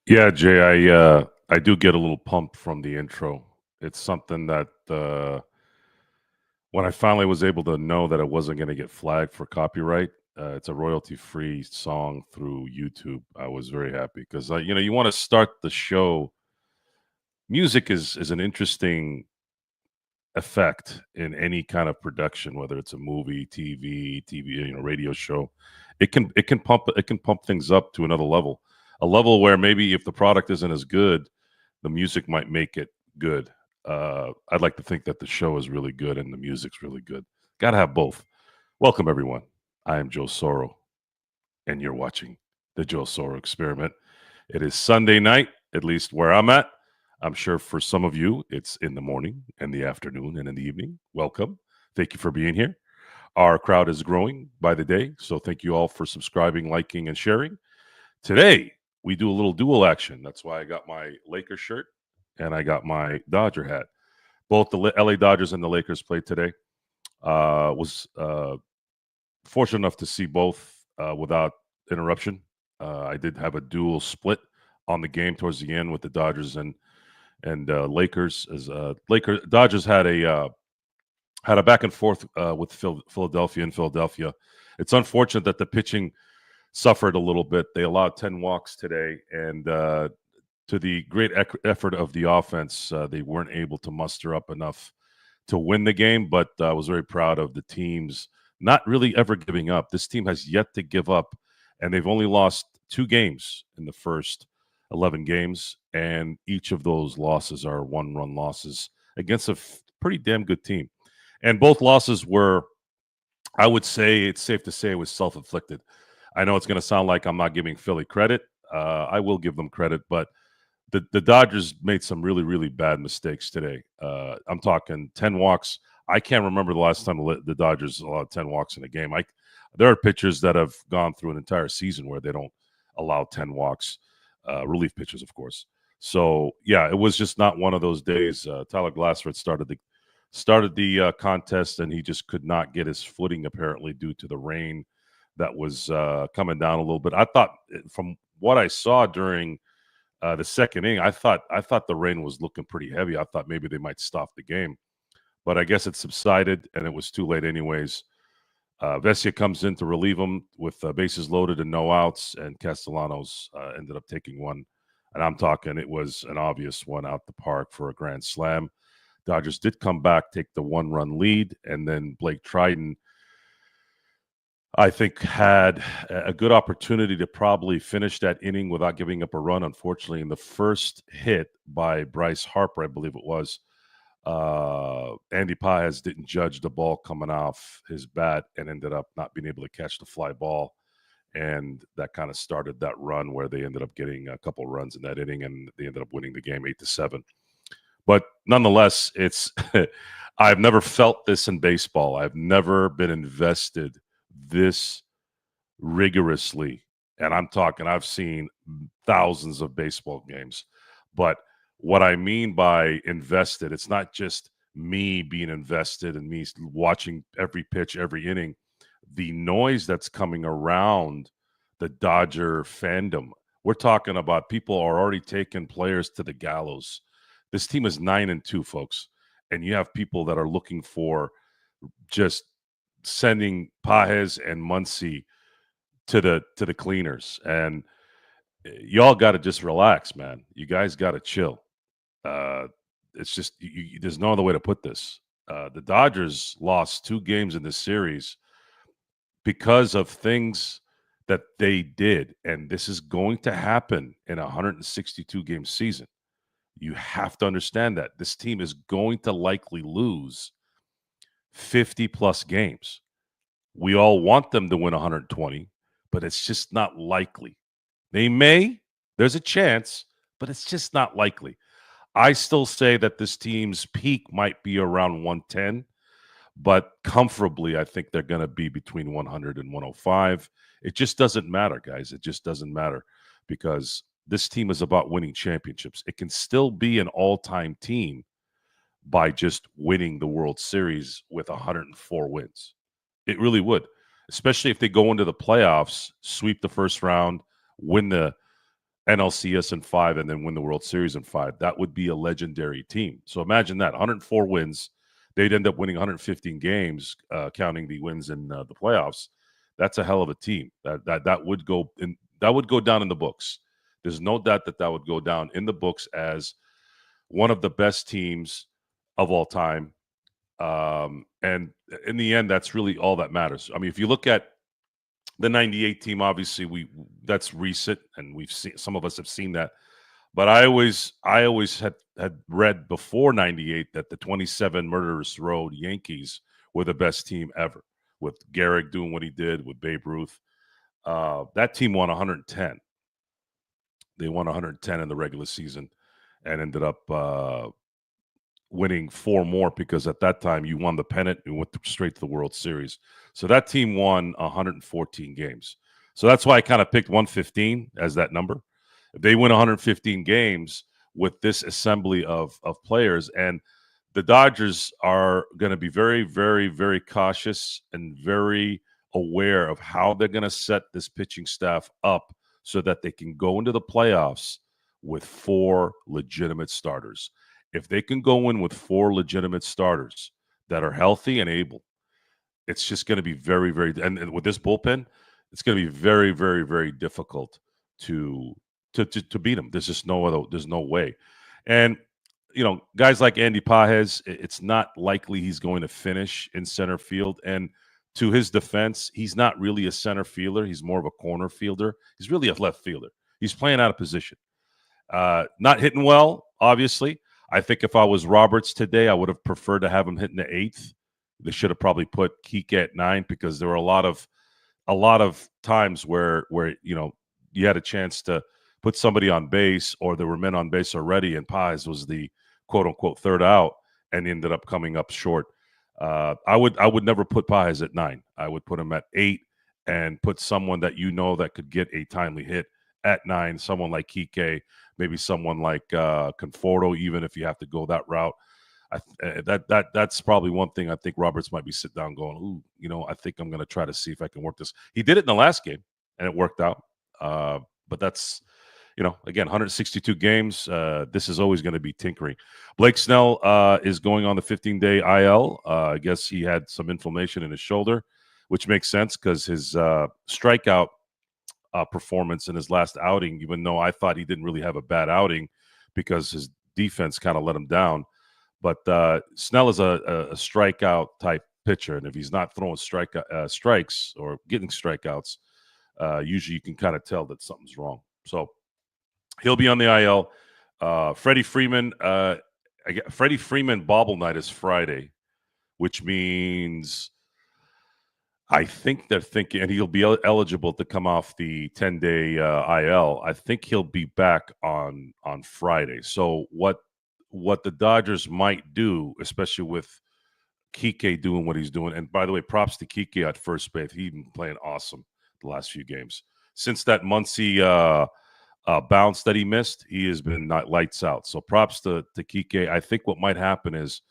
Yeah, Jay, I do get a little pumped from the intro. It's something that when I finally was able to know that it wasn't going to get flagged for copyright, it's a royalty-free song through YouTube. I was very happy because you want to start the show. Music is an interesting effect in any kind of production, whether it's a movie, TV, radio show. It can pump things up to another level, a level where maybe if the product isn't as good, the music might make it good. I'd like to think that the show is really good and the music's really good. Got to have both. Welcome everyone. I am Joe Soro, and you're watching the Joe Soro Experiment. It is Sunday night, at least where I'm at. I'm sure for some of you, it's in the morning and the afternoon and in the evening. Welcome. Thank you for being here. Our crowd is growing by the day, so thank you all for subscribing, liking, and sharing. Today, we do a little dual action. That's why I got my Lakers shirt and I got my Dodger hat. Both the LA Dodgers and the Lakers played today. Was fortunate enough to see both without interruption. I did have a dual split on the game towards the end with the Dodgers and Lakers. As Dodgers had a back and forth with Philadelphia in Philadelphia. It's unfortunate that the pitching suffered a little bit. They allowed 10 walks today, and to the great effort of the offense, they weren't able to muster up enough to win the game. But I was very proud of the teams not really ever giving up. This team has yet to give up, and they've only lost 2 games in the first 11 games, and each of those losses are one-run losses against a pretty damn good team. And both losses were, I would say, it's safe to say, it was self-inflicted. I know it's going to sound like I'm not giving Philly credit. I will give them credit, but the Dodgers made some really, really bad mistakes today. I'm talking 10 walks. I can't remember the last time the Dodgers allowed 10 walks in a game. There are pitchers that have gone through an entire season where they don't allow 10 walks, relief pitchers, of course. So, yeah, it was just not one of those days. Tyler Glassford started the contest, and he just could not get his footing, apparently, due to the rain that was coming down a little bit. I thought, from what I saw during the second inning, I thought the rain was looking pretty heavy. I thought maybe they might stop the game, but I guess it subsided, and it was too late anyways. Vesia comes in to relieve him with bases loaded and no outs, and Castellanos ended up taking one. And I'm talking, it was an obvious one out the park for a grand slam. Dodgers did come back, take the one-run lead, and then Blake Triton, I think, had a good opportunity to probably finish that inning without giving up a run. Unfortunately, in the first hit by Bryce Harper, I believe it was, Andy Paez didn't judge the ball coming off his bat and ended up not being able to catch the fly ball. And that kind of started that run where they ended up getting a couple runs in that inning, and they ended up winning the game 8-7. But nonetheless, it's I've never felt this in baseball. I've never been invested this rigorously. And I'm talking, I've seen thousands of baseball games. But what I mean by invested, it's not just me being invested and me watching every pitch, every inning. The noise that's coming around the Dodger fandom. We're talking about people are already taking players to the gallows. This team is 9-2, folks. And you have people that are looking for just sending Pajes and Muncy to the cleaners. And y'all got to just relax, man. You guys got to chill. It's just there's no other way to put this. The Dodgers lost 2 games in this series because of things that they did, and this is going to happen in a 162 game season. You have to understand that this team is going to likely lose 50 plus games. We all want them to win 120, but it's just not likely. They may, there's a chance, but it's just not likely. I still say that this team's peak might be around 110, but comfortably, I think they're going to be between 100 and 105. It just doesn't matter, guys. It just doesn't matter because this team is about winning championships. It can still be an all-time team by just winning the World Series with 104 wins. It really would, especially if they go into the playoffs, sweep the first round, win the NLCS in 5 and then win the World Series in 5. That would be a legendary team. So imagine that 104 wins. They'd end up winning 115 games, counting the wins in the playoffs. That's a hell of a team. That would go in. That would go down in the books. There's no doubt that would go down in the books as one of the best teams of all time. And in the end, that's really all that matters. I mean, if you look at the 98 team, obviously that's recent and we've seen, some of us have seen that. But I always had read before 98 that the 27 Murderers Road Yankees were the best team ever, with Gehrig doing what he did with Babe Ruth. That team won 110. They won 110 in the regular season and ended up winning 4 more, because at that time you won the pennant and went straight to the World Series. So that team won 114 games. So that's why I kind of picked 115 as that number. If they win 115 games with this assembly of players, and the Dodgers are going to be very, very, very cautious and very aware of how they're going to set this pitching staff up so that they can go into the playoffs with 4 legitimate starters. If they can go in with 4 legitimate starters that are healthy and able, it's just going to be very, very, and with this bullpen, it's going to be very, very, very difficult to beat them. There's just there's no way. And guys like Andy Pages, it's not likely he's going to finish in center field. And to his defense, he's not really a center fielder. He's more of a corner fielder. He's really a left fielder. He's playing out of position. Not hitting well, obviously. I think if I was Roberts today, I would have preferred to have him hitting the 8th. They should have probably put Kike at 9, because there were a lot of times where you had a chance to put somebody on base, or there were men on base already, and Pages was the quote unquote third out and ended up coming up short. I would never put Pages at 9. I would put him at 8 and put someone that that could get a timely hit at 9. Someone like Kike, maybe someone like Conforto, even if you have to go that route. That's probably one thing I think Roberts might be sitting down going, ooh, I think I'm going to try to see if I can work this. He did it in the last game, and it worked out. But that's, again, 162 games. This is always going to be tinkering. Blake Snell is going on the 15-day IL. I guess he had some inflammation in his shoulder, which makes sense because his strikeout performance in his last outing, even though I thought he didn't really have a bad outing because his defense kind of let him down. But Snell is a strikeout type pitcher, and if he's not throwing strikes or getting strikeouts, usually you can kind of tell that something's wrong. So he'll be on the IL. Freddie Freeman bobble night is Friday, which means I think they're thinking, and he'll be eligible to come off the 10-day IL. I think he'll be back on Friday. So what the Dodgers might do, especially with Kike doing what he's doing, and by the way, props to Kike at first base. He's been playing awesome the last few games. Since that Muncie bounce that he missed, he has been lights out. So props to Kike. I think what might happen is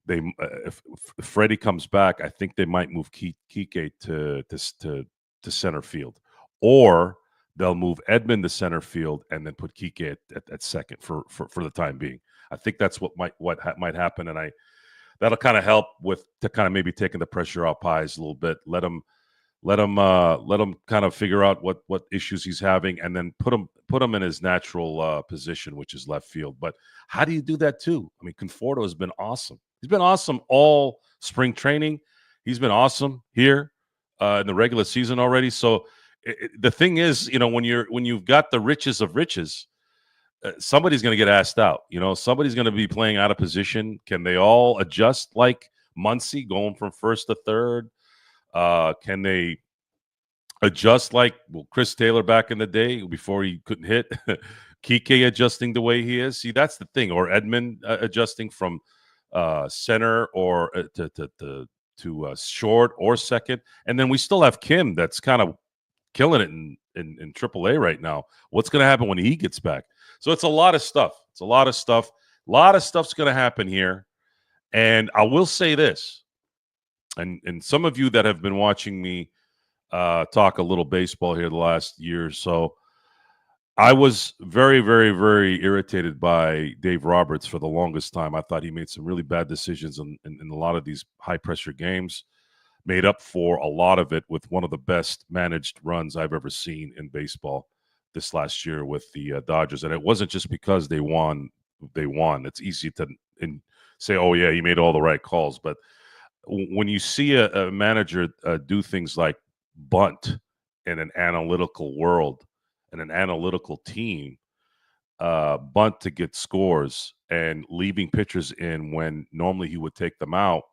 if Freddie comes back, I think they might move Kike to center field, or they'll move Edman to center field and then put Kike at second for the time being. I think that's what might happen, and that'll kind of help to kind of maybe taking the pressure off Pages a little bit. Let him kind of figure out what issues he's having, and then put him in his natural position, which is left field. But how do you do that too? I mean, Conforto has been awesome. He's been awesome all spring training. He's been awesome here in the regular season already. So the thing is, when you've got the riches of riches, somebody's going to get asked out. Somebody's going to be playing out of position. Can they all adjust like Muncie, going from first to third? Can they adjust like Chris Taylor back in the day before he couldn't hit? Kike adjusting the way he is. See, that's the thing. Or Edman adjusting from center or to short or second. And then we still have Kim that's kind of killing it in AAA right now. What's going to happen when he gets back? So it's a lot of stuff. A lot of stuff's going to happen here. And I will say this, and some of you that have been watching me talk a little baseball here the last year or so, I was very, very, very irritated by Dave Roberts for the longest time. I thought he made some really bad decisions in a lot of these high pressure games. Made up for a lot of it with one of the best managed runs I've ever seen in baseball this last year with the Dodgers. And it wasn't just because they won. They won. It's easy to say, "Oh yeah, he made all the right calls," but when you see a manager do things like bunt in an analytical world and an analytical team, bunt to get scores and leaving pitchers in when normally he would take them out,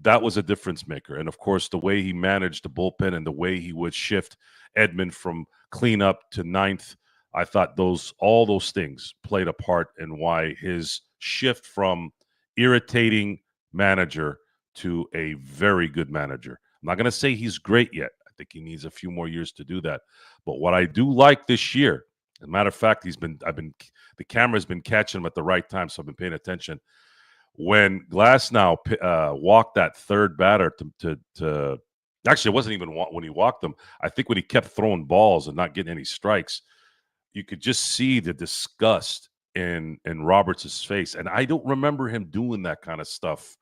that was a difference maker. And of course, the way he managed the bullpen and the way he would shift Edmund from cleanup to ninth, I thought all those things played a part in why his shift from irritating manager to a very good manager. I'm not going to say he's great yet. I think he needs a few more years to do that. But what I do like this year, as a matter of fact, the camera's been catching him at the right time, so I've been paying attention. When Glasnow walked that third batter to actually, it wasn't even when he walked them. I think when he kept throwing balls and not getting any strikes, you could just see the disgust in Roberts' face. And I don't remember him doing that kind of stuff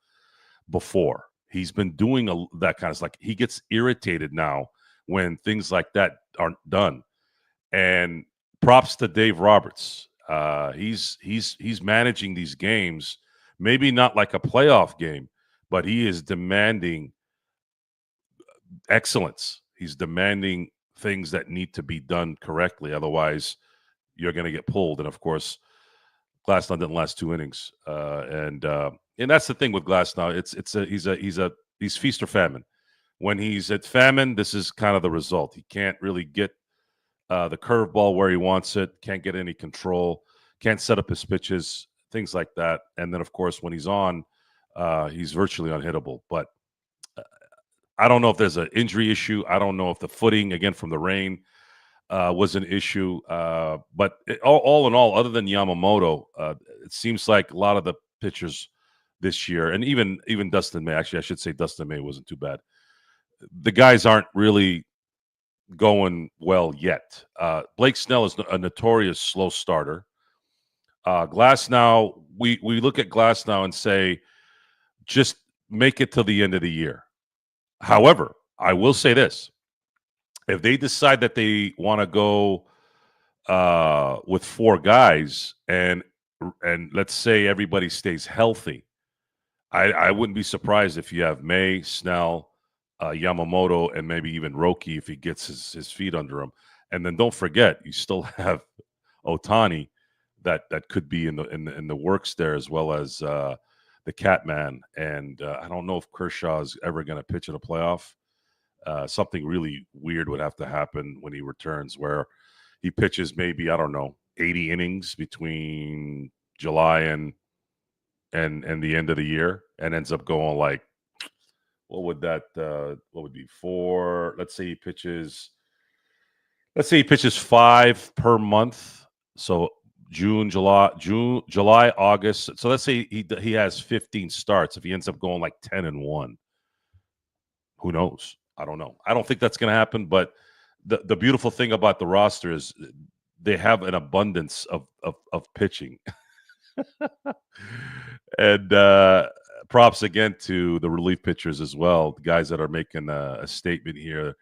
before. He's been doing that kind of stuff. Like, he gets irritated now when things like that aren't done. And props to Dave Roberts. He's managing these games, maybe not like a playoff game, but he is demanding excellence. He's demanding things that need to be done correctly. Otherwise, you're going to get pulled. And of course, Glasnow didn't last 2 innings, and that's the thing with Glasnow. He's feast or famine. When he's at famine, this is kind of the result. He can't really get the curveball where he wants it, can't get any control, can't set up his pitches, things like that. And then, of course, when he's on, he's virtually unhittable. But I don't know if there's an injury issue. I don't know if the footing, again, from the rain, was an issue. But all in all, other than Yamamoto, it seems like a lot of the pitchers this year, and even Dustin May, actually, I should say Dustin May wasn't too bad. The guys aren't really going well yet. Blake Snell is a notorious slow starter. Glasnow, we look at Glasnow and say, just make it till the end of the year. However, I will say this: if they decide that they want to go with 4 guys, and let's say everybody stays healthy, I wouldn't be surprised if you have May, Snell, Yamamoto, and maybe even Roki if he gets his feet under him. And then don't forget, you still have Ohtani that could be in the works there, as well as the Catman. And I don't know if Kershaw is ever going to pitch in a playoff. Something really weird would have to happen when he returns, where he pitches maybe, I don't know, 80 innings between July and the end of the year, and ends up going like, what would be 4? Let's say he pitches 5 per month. So June, July, August. So let's say he has 15 starts. If he ends up going like 10-1, who knows? I don't know. I don't think that's going to happen. But the beautiful thing about the roster is they have an abundance of pitching. And props again to the relief pitchers as well, the guys that are making a statement here,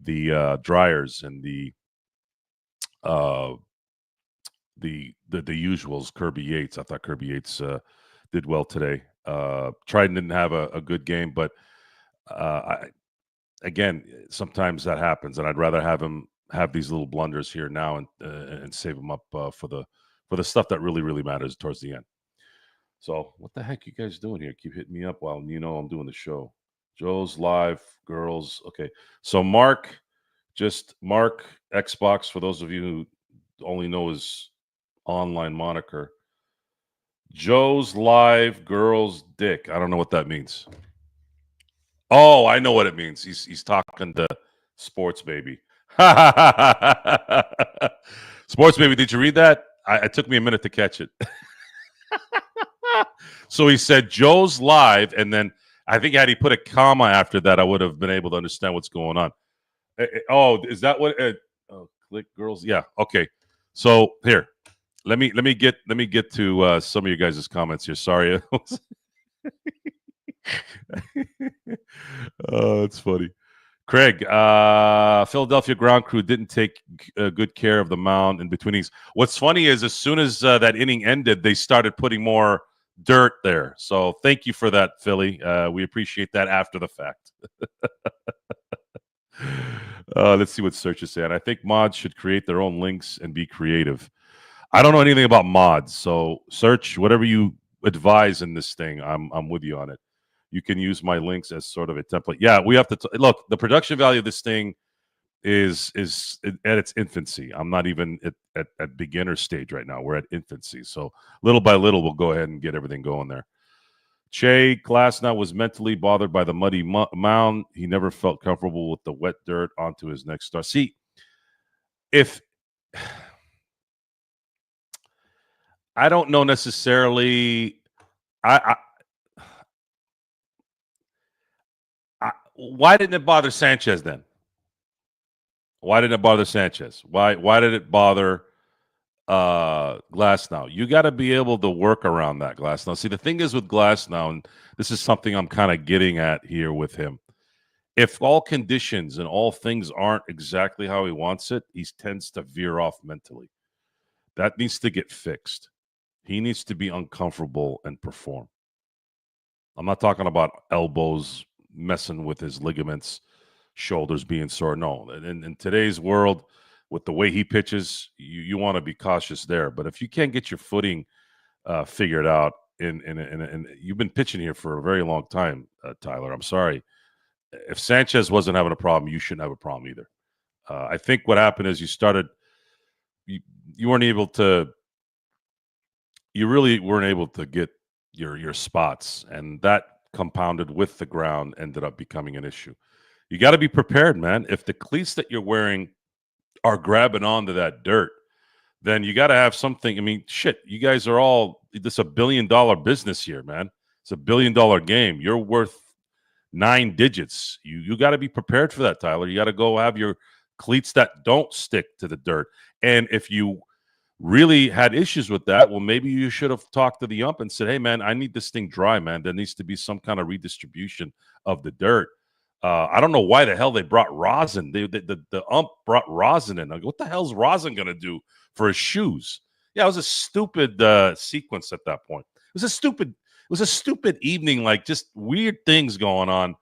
the Dryers and the usuals. Kirby Yates, I thought Kirby Yates did well today. Trident didn't have a good game, but again, sometimes that happens, and I'd rather have him have these little blunders here now and save him up for the stuff that really matters towards the end. So what the heck you guys doing here? Keep hitting me up while I'm doing the show. Joe's live, girls. Okay. So Mark Xbox, for those of you who only know his online moniker. Joe's live, girls, dick. I don't know what that means. Oh, I know what it means. He's talking to Sports Baby. Sports Baby, did you read that? It took me a minute to catch it. So he said Joe's live, and then I think had he put a comma after that, I would have been able to understand what's going on. Oh, is that what? Click girls. Yeah. Okay. So here, let me get to some of you guys' comments here. Sorry. Oh, it's funny. Craig, Philadelphia ground crew didn't take good care of the mound in between innings. What's funny is as soon as that inning ended, they started putting more dirt there. So thank you for that, Philly. We appreciate that after the fact. Let's see what Search is saying. I think mods should create their own links and be creative. I don't know anything about mods, so Search, whatever you advise in this thing, I'm with you on it. You can use my links as sort of a template. Yeah, we have to look. The production value of this thing is at its infancy. I'm not even at beginner stage right now. We're at infancy, so little by little, we'll go ahead and get everything going there. Che Glasnow was mentally bothered by the muddy mound. He never felt comfortable with the wet dirt onto his next start. See, if I don't know necessarily, why didn't it bother Sanchez then? Why didn't it bother Sanchez? Why did it bother Glasnow? You got to be able to work around that, Glasnow. See, the thing is with Glasnow, and this is something I'm kind of getting at here with him. If all conditions and all things aren't exactly how he wants it, he tends to veer off mentally. That needs to get fixed. He needs to be uncomfortable and perform. I'm not talking about elbows messing with his ligaments, shoulders being sore. No, in today's world, with the way he pitches, you want to be cautious there. But if you can't get your footing figured out, and you've been pitching here for a very long time, Tyler. I'm sorry. If Sanchez wasn't having a problem, you shouldn't have a problem either. I think what happened is you weren't able to, you really weren't able to get your spots, and that compounded with the ground ended up becoming an issue. You got to be prepared, man. If the cleats that you're wearing are grabbing onto that dirt, then you got to have something. I mean, shit, you guys are all, this $1 billion business here, man. It's $1 billion game. You're worth 9 digits. You got to be prepared for that, Tyler. You got to go have your cleats that don't stick to the dirt. And if you really had issues with that, well, maybe you should have talked to the ump and said, hey, man, I need this thing dry, man. There needs to be some kind of redistribution of the dirt. I don't know why the hell they brought rosin. The ump brought rosin in. I go, what the hell's rosin going to do for his shoes? Yeah, it was a stupid sequence at that point. It was a stupid evening, like just weird things going on.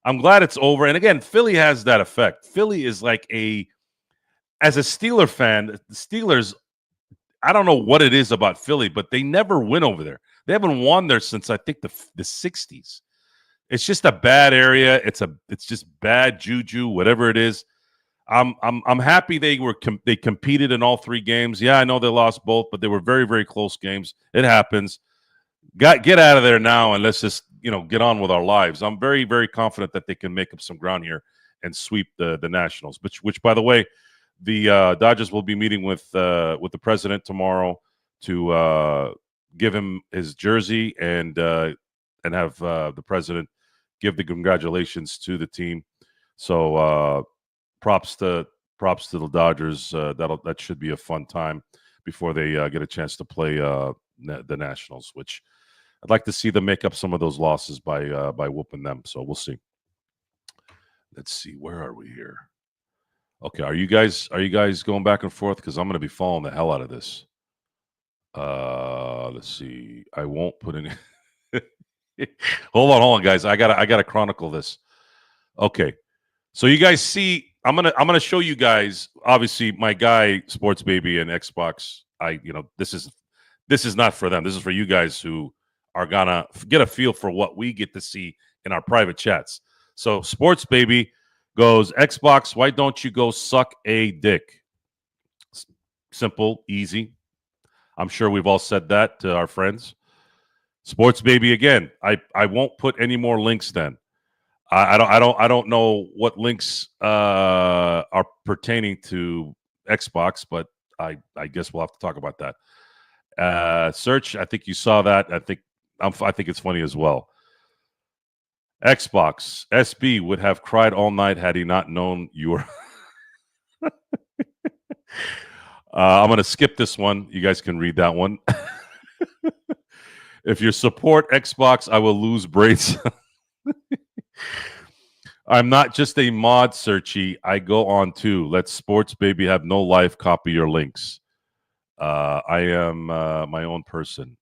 I'm glad it's over. And again, Philly has that effect. Philly is like as a Steeler fan, the Steelers, I don't know what it is about Philly, but they never win over there. They haven't won there since I think the 60s. It's just a bad area. It's just bad juju, whatever it is. I'm happy they competed in all 3 games. Yeah, I know they lost both, but they were very, very close games. It happens. Get out of there now and let's just get on with our lives. I'm very, very confident that they can make up some ground here and sweep the Nationals. Which by the way, the Dodgers will be meeting with the president tomorrow to give him his jersey and have the president give the congratulations to the team. So props to the Dodgers. That should be a fun time before they get a chance to play the Nationals, which I'd like to see them make up some of those losses by whooping them. So we'll see. Let's see, where are we here? Okay, are you guys going back and forth? Because I'm going to be following the hell out of this. Let's see. I won't put in. Hold on, guys. I gotta chronicle this. Okay, so you guys see, I'm gonna show you guys. Obviously, my guy Sports Baby and Xbox. This is not for them. This is for you guys who are gonna get a feel for what we get to see in our private chats. So Sports Baby goes, Xbox, why don't you go suck a dick? Simple, easy. I'm sure we've all said that to our friends. Sports Baby again. I won't put any more links then. I don't know what links are pertaining to Xbox, but I guess we'll have to talk about that. Search, I think you saw that. I think it's funny as well. Xbox SB would have cried all night had he not known you were. I'm going to skip this one. You guys can read that one. If you support Xbox, I will lose braids. I'm not just a mod, Searchy. I go on too. Let Sports Baby have no life. Copy your links. I am my own person.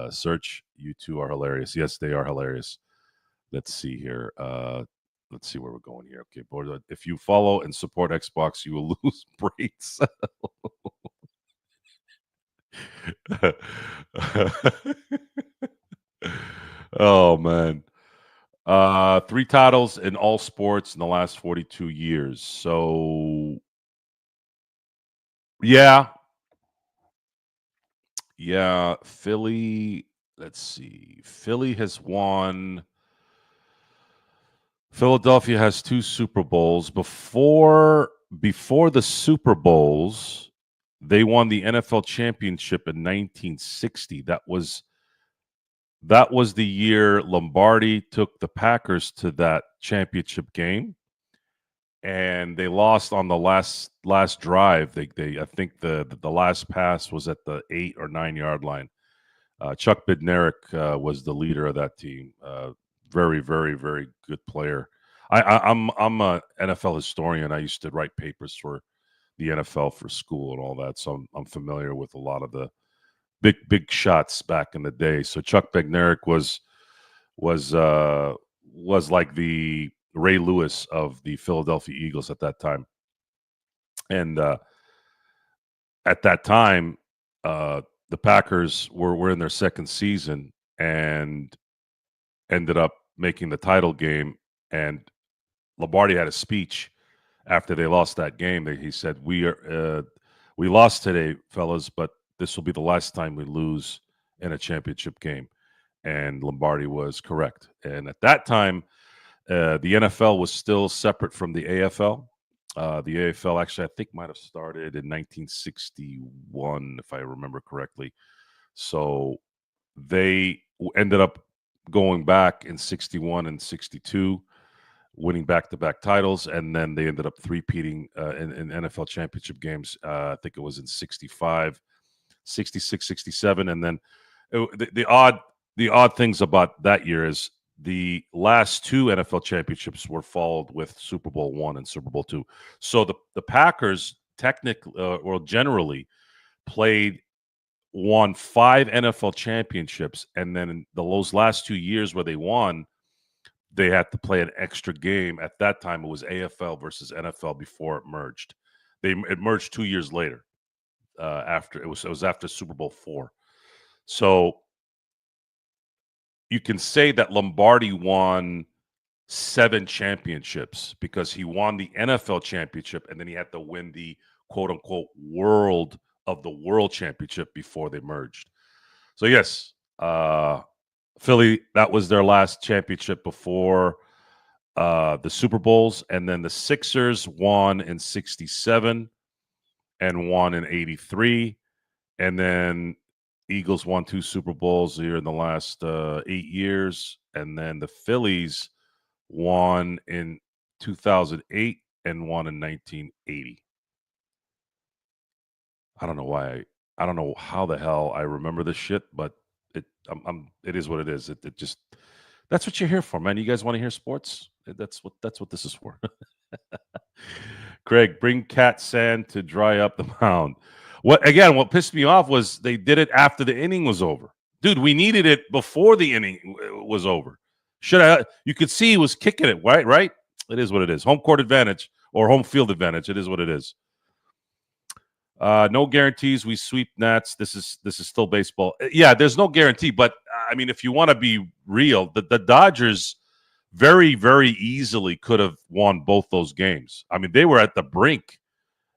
Search, you two are hilarious. Yes, they are hilarious. Let's see here. Let's see where we're going here. Okay, board. If you follow and support Xbox, you will lose braids. Oh man. Three titles in all sports in the last 42 years. So yeah, yeah, Philly, let's see. Philly has won. Philadelphia has two Super Bowls. Before the Super Bowls, they won the NFL championship in 1960. That was the year Lombardi took the Packers to that championship game, and they lost on the last drive. They I think the last pass was at the 8 or 9 yard line. Chuck Bednarik was the leader of that team. Very, very, very good player. I'm a NFL historian. I used to write papers for the NFL for school and all that, so I'm familiar with a lot of the big shots back in the day. So Chuck Bednarik was uh, was like the Ray Lewis of the Philadelphia Eagles at that time, and at that time, the Packers were in their second season and ended up making the title game. And Lombardi had a speech after they lost that game. He said, we lost today, fellas, but this will be the last time we lose in a championship game." And Lombardi was correct. And at that time, the NFL was still separate from the AFL. The AFL actually, I think, might have started in 1961, if I remember correctly. So they ended up going back in 61 and 62, winning back-to-back titles, and then they ended up three-peating in NFL championship games. I think it was in 65, 66, 67, and then the odd things about that year is the last two NFL championships were followed with Super Bowl one and Super Bowl two. So the Packers technically, or generally, played won five NFL championships, and then in those last 2 years where they won, they had to play an extra game. At that time, it was AFL versus NFL before it merged. It merged 2 years later. After it was after Super Bowl four. So you can say that Lombardi won seven championships because he won the NFL championship and then he had to win the quote unquote world championship before they merged. So yes, Philly, that was their last championship before the Super Bowls, and then the Sixers won in 67 and won in 83, and then Eagles won two Super Bowls here in the last 8 years, and then the Phillies won in 2008 and won in 1980. I don't know why. I don't know how the hell I remember this shit, but it is what it is. It just that's what you're here for, man. You guys want to hear sports? That's what this is for. Craig, bring cat sand to dry up the mound. What pissed me off was they did it after the inning was over. Dude, we needed it before the inning was over. You could see he was kicking it, right? Right? It is what it is. Home court advantage or home field advantage. It is what it is. No guarantees. We sweep Nats. This is still baseball. Yeah, there's no guarantee. But I mean, if you want to be real, the Dodgers very, very easily could have won both those games. I mean, they were at the brink.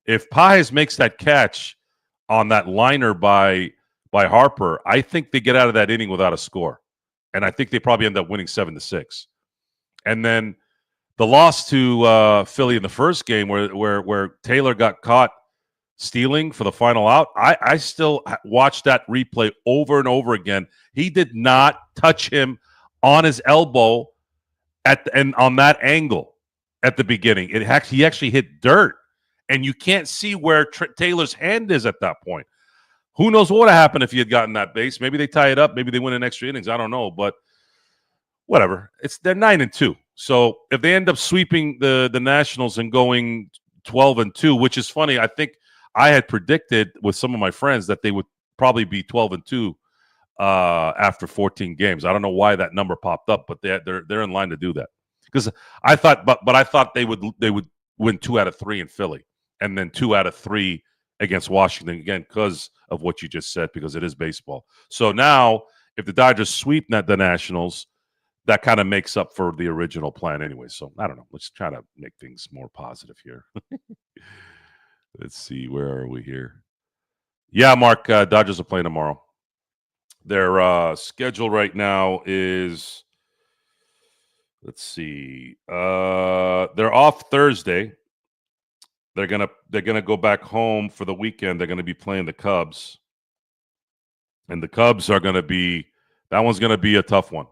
If Paez makes that catch on that liner by Harper, I think they get out of that inning without a score, and I think they probably end up winning 7-6. And then the loss to Philly in the first game, where Taylor got caught stealing for the final out. I still watch that replay over and over again. He did not touch him on his elbow and on that angle at the beginning. He actually hit dirt, and you can't see where Taylor's hand is at that point. Who knows what would have happened if he had gotten that base? Maybe they tie it up. Maybe they win in extra innings. I don't know, but whatever. They're 9-2. So if they end up sweeping the Nationals and going 12-2, which is funny, I think I had predicted with some of my friends that they would probably be 12-2 after 14 games. I don't know why that number popped up, but they're in line to do that. Because I thought, but I thought they would win 2 out of 3 in Philly, and then 2 out of 3 against Washington again because of what you just said, because it is baseball. So now, if the Dodgers sweep the Nationals, that kind of makes up for the original plan anyway. So I don't know. Let's try to make things more positive here. Let's see. Where are we here? Yeah, Mark, Dodgers are playing tomorrow. Their schedule right now is, let's see. They're off Thursday. They're gonna go back home for the weekend. They're gonna be playing the Cubs. And the Cubs are gonna be, that one's gonna be a tough one.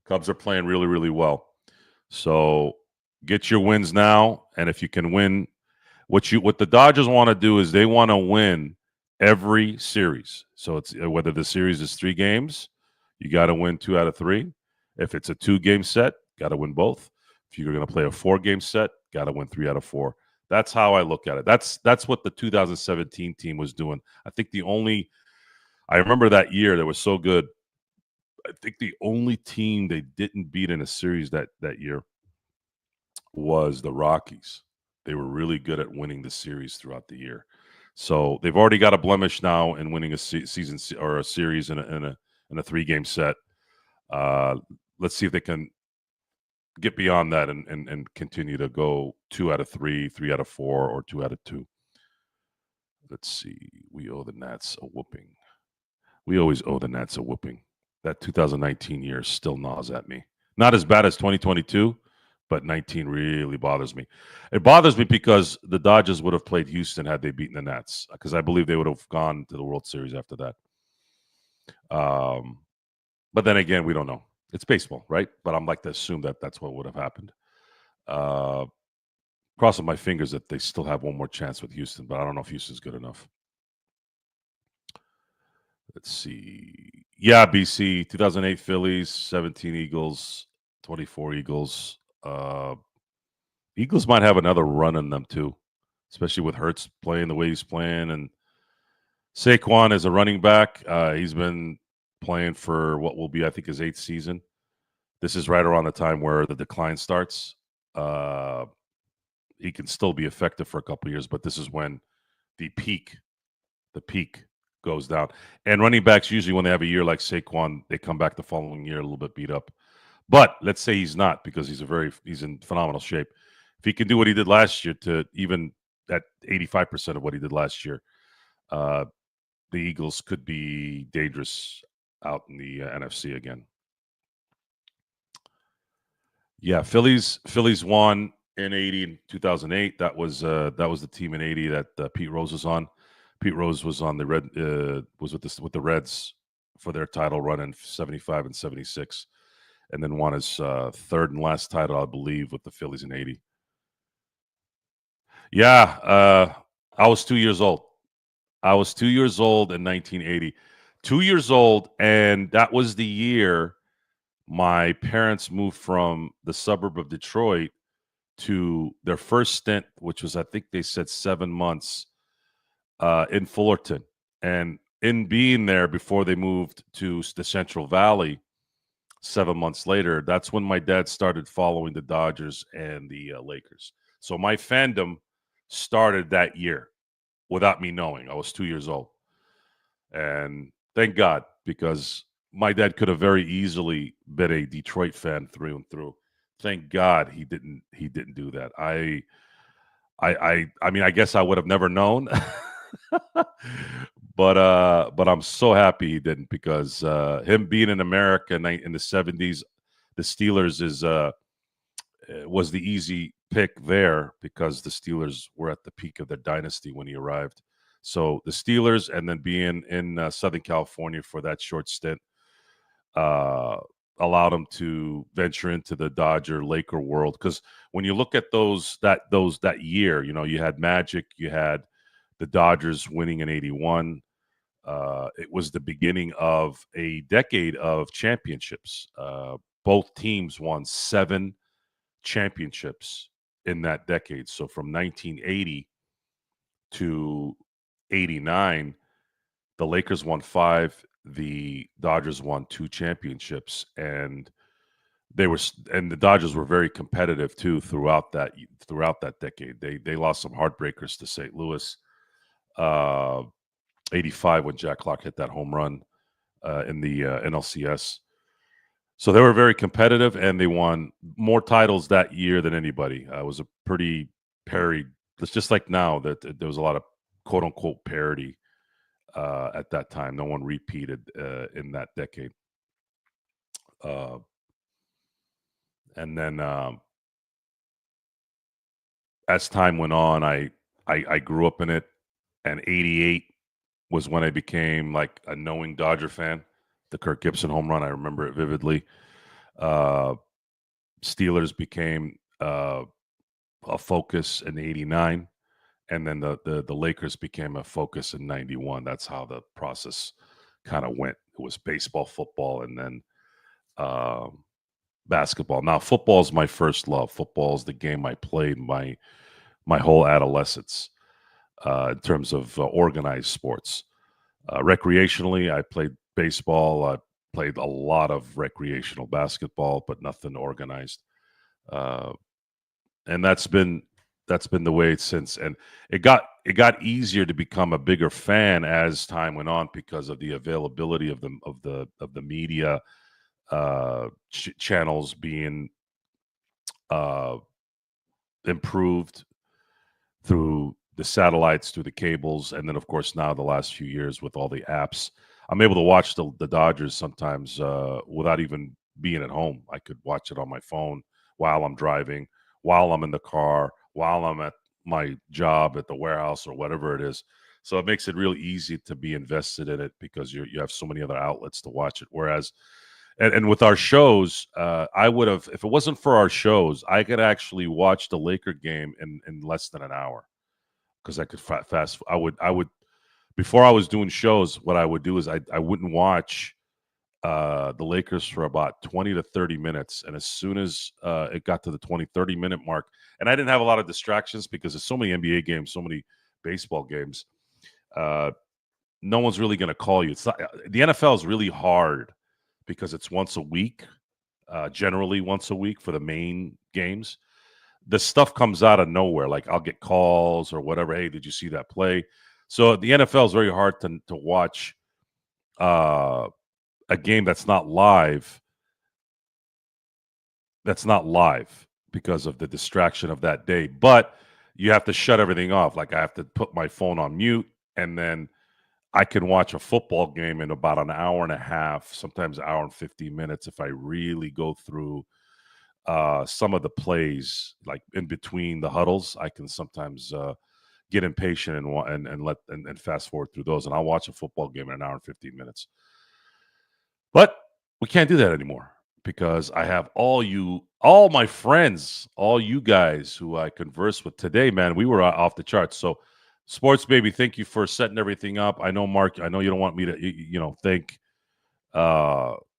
Cubs are playing really, really well. So get your wins now, and if you can win, what the Dodgers want to do is they want to win every series. So it's whether the series is 3 games, you got to win 2 out of 3. If it's a 2-game set, got to win both. If you're going to play a 4-game set, got to win 3 out of 4. That's how I look at it. That's what the 2017 team was doing. I think I remember that year that was so good. I think the only team they didn't beat in a series that year was the Rockies. They were really good at winning the series throughout the year. So they've already got a blemish now in winning a season or a series in a 3-game set. Let's see if they can get beyond that and continue to go 2 out of 3, 3 out of 4, or 2 out of 2. Let's see. We owe the Nats a whooping. We always owe the Nats a whooping. That 2019 year still gnaws at me. Not as bad as 2022, but 19 really bothers me. It bothers me because the Dodgers would have played Houston had they beaten the Nats, because I believe they would have gone to the World Series after that. But then again, we don't know. It's baseball, right? But I'm like to assume that that's what would have happened. Crossing my fingers that they still have one more chance with Houston, but I don't know if Houston's good enough. Let's see. Yeah, BC, 2008 Phillies, 17 Eagles, 24 Eagles. Eagles might have another run in them too, especially with Hurts playing the way he's playing. And Saquon is a running back. He's been playing for what will be, I think, his 8th season. This is right around the time where the decline starts. He can still be effective for a couple of years, but this is when the peak goes down. And running backs, usually when they have a year like Saquon, they come back the following year a little bit beat up. But let's say he's not, because he's in phenomenal shape. If he can do what he did last year, to even at 85% of what he did last year, the Eagles could be dangerous out in the NFC again. Yeah, Phillies won in 80 and 2008. That was the team in 80 that Pete Rose was on. Pete Rose was on was with the Reds for their title run in 75 and 76, and then won his third and last title, I believe, with the Phillies in 80. Yeah, I was 2 years old. I was 2 years old in 1980. 2 years old, and that was the year my parents moved from the suburb of Detroit to their first stint, which was, I think they said 7 months, in Fullerton. And in being there before they moved to the Central Valley 7 months later, that's when my dad started following the Dodgers and the Lakers. So my fandom started that year without me knowing. I was 2 years old. And thank God, because my dad could have very easily been a Detroit fan through and through. Thank God he didn't do that. I mean, I guess I would have never known. but I'm so happy he didn't, because him being in America in the 70s, the Steelers was the easy pick there, because the Steelers were at the peak of their dynasty when he arrived. So the Steelers, and then being in Southern California for that short stint, allowed him to venture into the Dodger Laker world. Because when you look at that year, you had Magic, you had the Dodgers winning in '81. It was the beginning of a decade of championships. Both teams won 7 championships in that decade. So from 1980 to '89, the Lakers won 5, the Dodgers won 2 championships, and the Dodgers were very competitive too throughout that decade. They lost some heartbreakers to St. Louis. 85 when Jack Clark hit that home run in the NLCS. So they were very competitive, and they won more titles that year than anybody. It was a pretty parody. It's just like now that there was a lot of quote unquote parody at that time. No one repeated in that decade. And then as time went on, I grew up in it, and '88 was when I became like a knowing Dodger fan. The Kirk Gibson home run, I remember it vividly. Steelers became a focus in '89, and then the Lakers became a focus in '91. That's how the process kind of went. It was baseball, football, and then basketball. Now, football is my first love. Football is the game I played my whole adolescence in terms of organized sports. Recreationally, I played baseball. I played a lot of recreational basketball, but nothing organized. And that's been the way it's since. And it got easier to become a bigger fan as time went on because of the availability of the media channels being improved through the satellites, through the cables, and then of course now the last few years with all the apps, I'm able to watch the Dodgers sometimes without even being at home. I could watch it on my phone while I'm driving, while I'm in the car, while I'm at my job at the warehouse or whatever it is. So it makes it really easy to be invested in it because you have so many other outlets to watch it. Whereas, and with our shows, I would have, if it wasn't for our shows, I could actually watch the Laker game in less than an hour because I could fast. I would before I was doing shows. What I would do is I wouldn't watch the Lakers for about 20 to 30 minutes, and as soon as it got to the 20-30 minute mark, and I didn't have a lot of distractions because there's so many NBA games, so many baseball games. No one's really going to call you. It's not, the NFL is really hard because it's once a week, generally once a week for the main games. The stuff comes out of nowhere. Like I'll get calls or whatever. Hey, did you see that play? So the NFL is very hard to watch a game that's not live. That's not live because of the distraction of that day. But you have to shut everything off. Like I have to put my phone on mute, and then I can watch a football game in about an hour and a half, sometimes an hour and 15 minutes if I really go through some of the plays, like in between the huddles. I can sometimes get impatient and fast forward through those, and I'll watch a football game in an hour and 15 minutes. But we can't do that anymore because I have all my friends, all you guys who I converse with today. Man, we were off the charts. So, Sports Baby, thank you for setting everything up. I know, Mark, I know you don't want me to, thank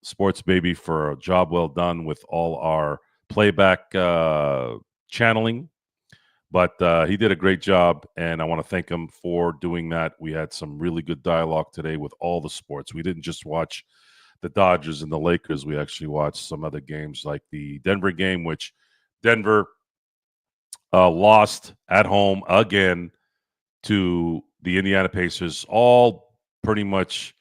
Sports Baby for a job well done with all our playback channeling. But he did a great job, and I want to thank him for doing that. We had some really good dialogue today with all the sports. We didn't just watch the Dodgers and the Lakers. We actually watched some other games like the Denver game, which Denver lost at home again to the Indiana Pacers, all pretty much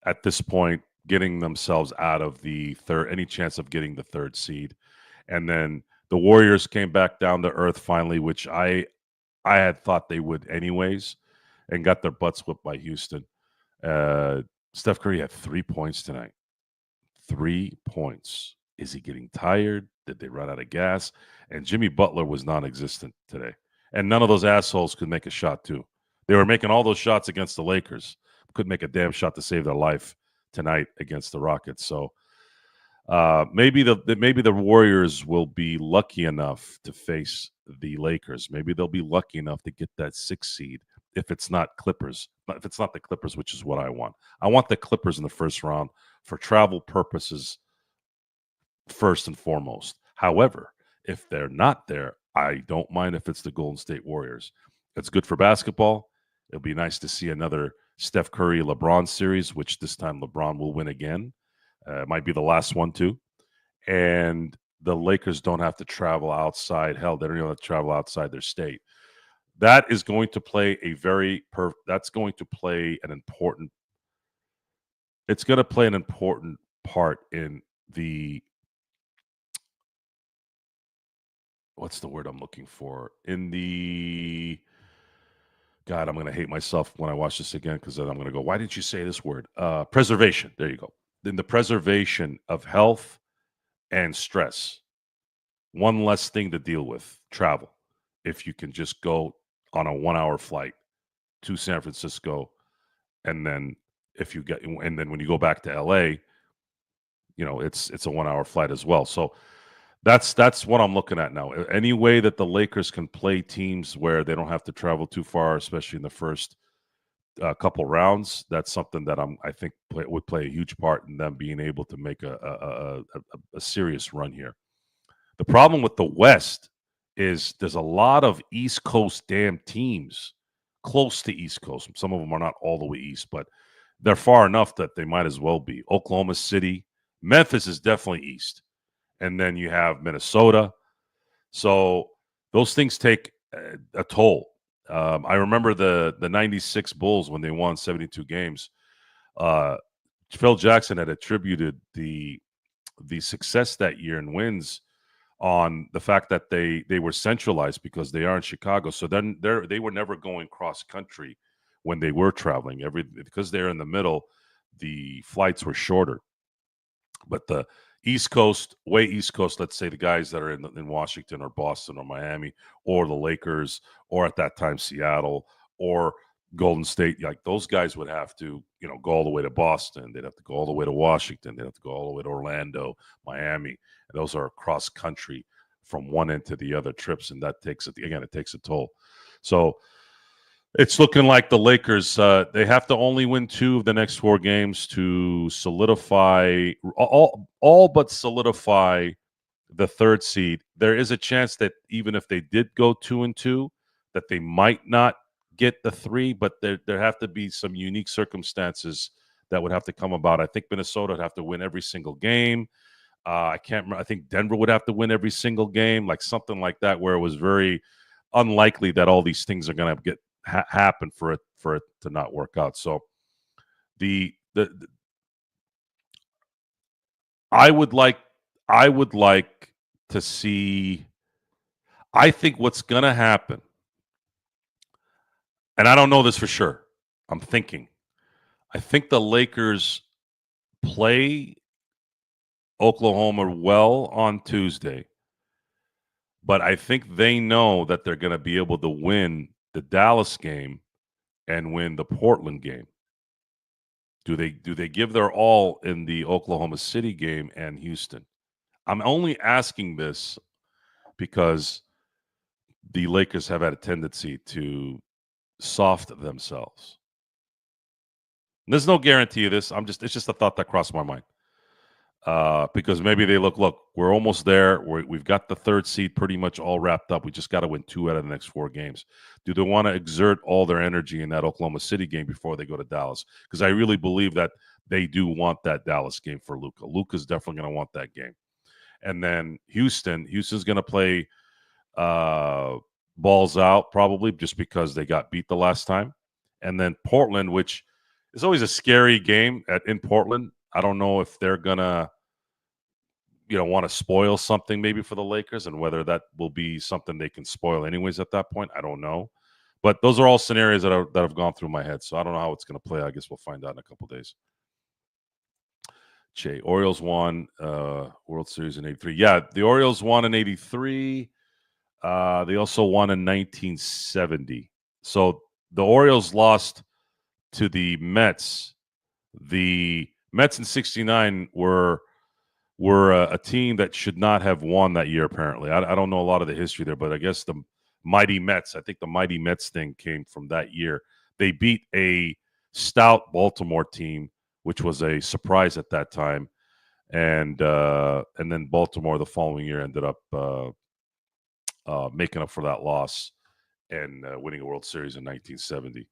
at this point getting themselves out of any chance of getting the 3rd seed. And then the Warriors came back down to earth finally, which I had thought they would anyways, and got their butts whipped by Houston. Steph Curry had 3 points tonight. 3 points. Is he getting tired? Did they run out of gas? And Jimmy Butler was non-existent today. And none of those assholes could make a shot, too. They were making all those shots against the Lakers. Couldn't make a damn shot to save their life tonight against the Rockets. So Maybe the Warriors will be lucky enough to face the Lakers. Maybe they'll be lucky enough to get that 6th seed if it's not Clippers. If it's not the Clippers, which is what I want. I want the Clippers in the first round for travel purposes first and foremost. However, if they're not there, I don't mind if it's the Golden State Warriors. It's good for basketball. It'll be nice to see another Steph Curry LeBron series, which this time LeBron will win again. It might be the last one too. And the Lakers don't have to travel outside. Hell, they don't even have to travel outside their state. That is going to play that's going to play an important. It's going to play an important part in the what's the word I'm looking for? In the God, I'm going to hate myself when I watch this again because then I'm going to go, why didn't you say this word? Preservation. There you go. In the preservation of health and stress. One less thing to deal with, travel. If you can just go on a 1-hour flight to San Francisco, and then when you go back to LA, it's a 1-hour flight as well. So that's what I'm looking at now. Any way that the Lakers can play teams where they don't have to travel too far, especially in the first couple rounds, that's something that I think would play a huge part in them being able to make a serious run here. The problem with the West is there's a lot of East Coast damn teams close to East Coast. Some of them are not all the way east, but they're far enough that they might as well be. Oklahoma City, Memphis is definitely east. And then you have Minnesota. So those things take a toll. I remember the 96 Bulls when they won 72 games. Phil Jackson had attributed the success that year and wins on the fact that they were centralized because they are in Chicago. So then they were never going cross country when they were traveling. Because they're in the middle, the flights were shorter. But the East Coast, way East Coast, let's say the guys that are in Washington or Boston or Miami or the Lakers or at that time Seattle or Golden State, like those guys would have to, go all the way to Boston. They'd have to go all the way to Washington. They'd have to go all the way to Orlando, Miami. And those are cross country from one end to the other trips. And that takes it takes a toll. So it's looking like the Lakers, they have to only win 2 of the next 4 games to solidify, all but solidify the 3rd seed. There is a chance that even if they did go 2-2, that they might not get the 3, but there have to be some unique circumstances that would have to come about. I think Minnesota would have to win every single game. I can't remember. I think Denver would have to win every single game, like something like that, where it was very unlikely that all these things are going to happen for it to not work out. So the I would like to see. I think what's going to happen, and I don't know this for sure. I'm thinking. I think the Lakers play Oklahoma well on Tuesday, but I think they know that they're going to be able to win the Dallas game and win the Portland game. Do they give their all in the Oklahoma City game and Houston? I'm only asking this because the Lakers have had a tendency to soft themselves. There's no guarantee of this. It's just a thought that crossed my mind. Because maybe they look, we're almost there. We've got the 3rd seed pretty much all wrapped up. We just got to win 2 out of the next 4 games. Do they want to exert all their energy in that Oklahoma City game before they go to Dallas? Because I really believe that they do want that Dallas game for Luka. Luka's definitely going to want that game. And then Houston's going to play balls out probably just because they got beat the last time. And then Portland, which is always a scary game in Portland. I don't know if they're gonna, want to spoil something maybe for the Lakers, and whether that will be something they can spoil anyways at that point. I don't know, but those are all scenarios that have gone through my head. So I don't know how it's going to play. I guess we'll find out in a couple of days. Orioles won World Series in '83. Yeah, the Orioles won in '83. They also won in 1970. So the Orioles lost to the Mets. The Mets in '69 were were a team that should not have won that year. Apparently, I don't know a lot of the history there, but I guess the mighty Mets. I think the mighty Mets thing came from that year. They beat a stout Baltimore team, which was a surprise at that time, and then Baltimore the following year ended up making up for that loss and winning a World Series in 1970.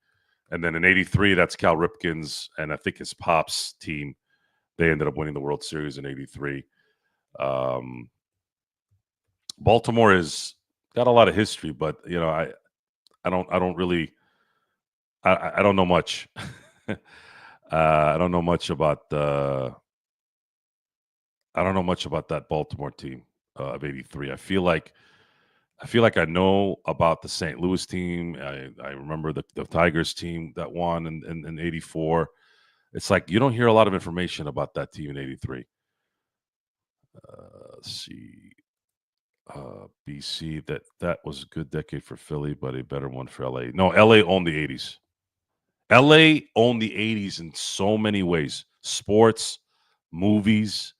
And then in '83, that's Cal Ripken's and I think his pops team. They ended up winning the World Series in '83. Um, Baltimore has got a lot of history, but I don't really I don't know much. I don't know much about I don't know much about that Baltimore team of '83. I feel like I know about the St. Louis team. I remember the Tigers team that won in '84. It's like you don't hear a lot of information about that team in '83. Let's see. BC that was a good decade for Philly, but a better one for LA. No, LA owned the '80s. LA owned the '80s in so many ways: sports, movies,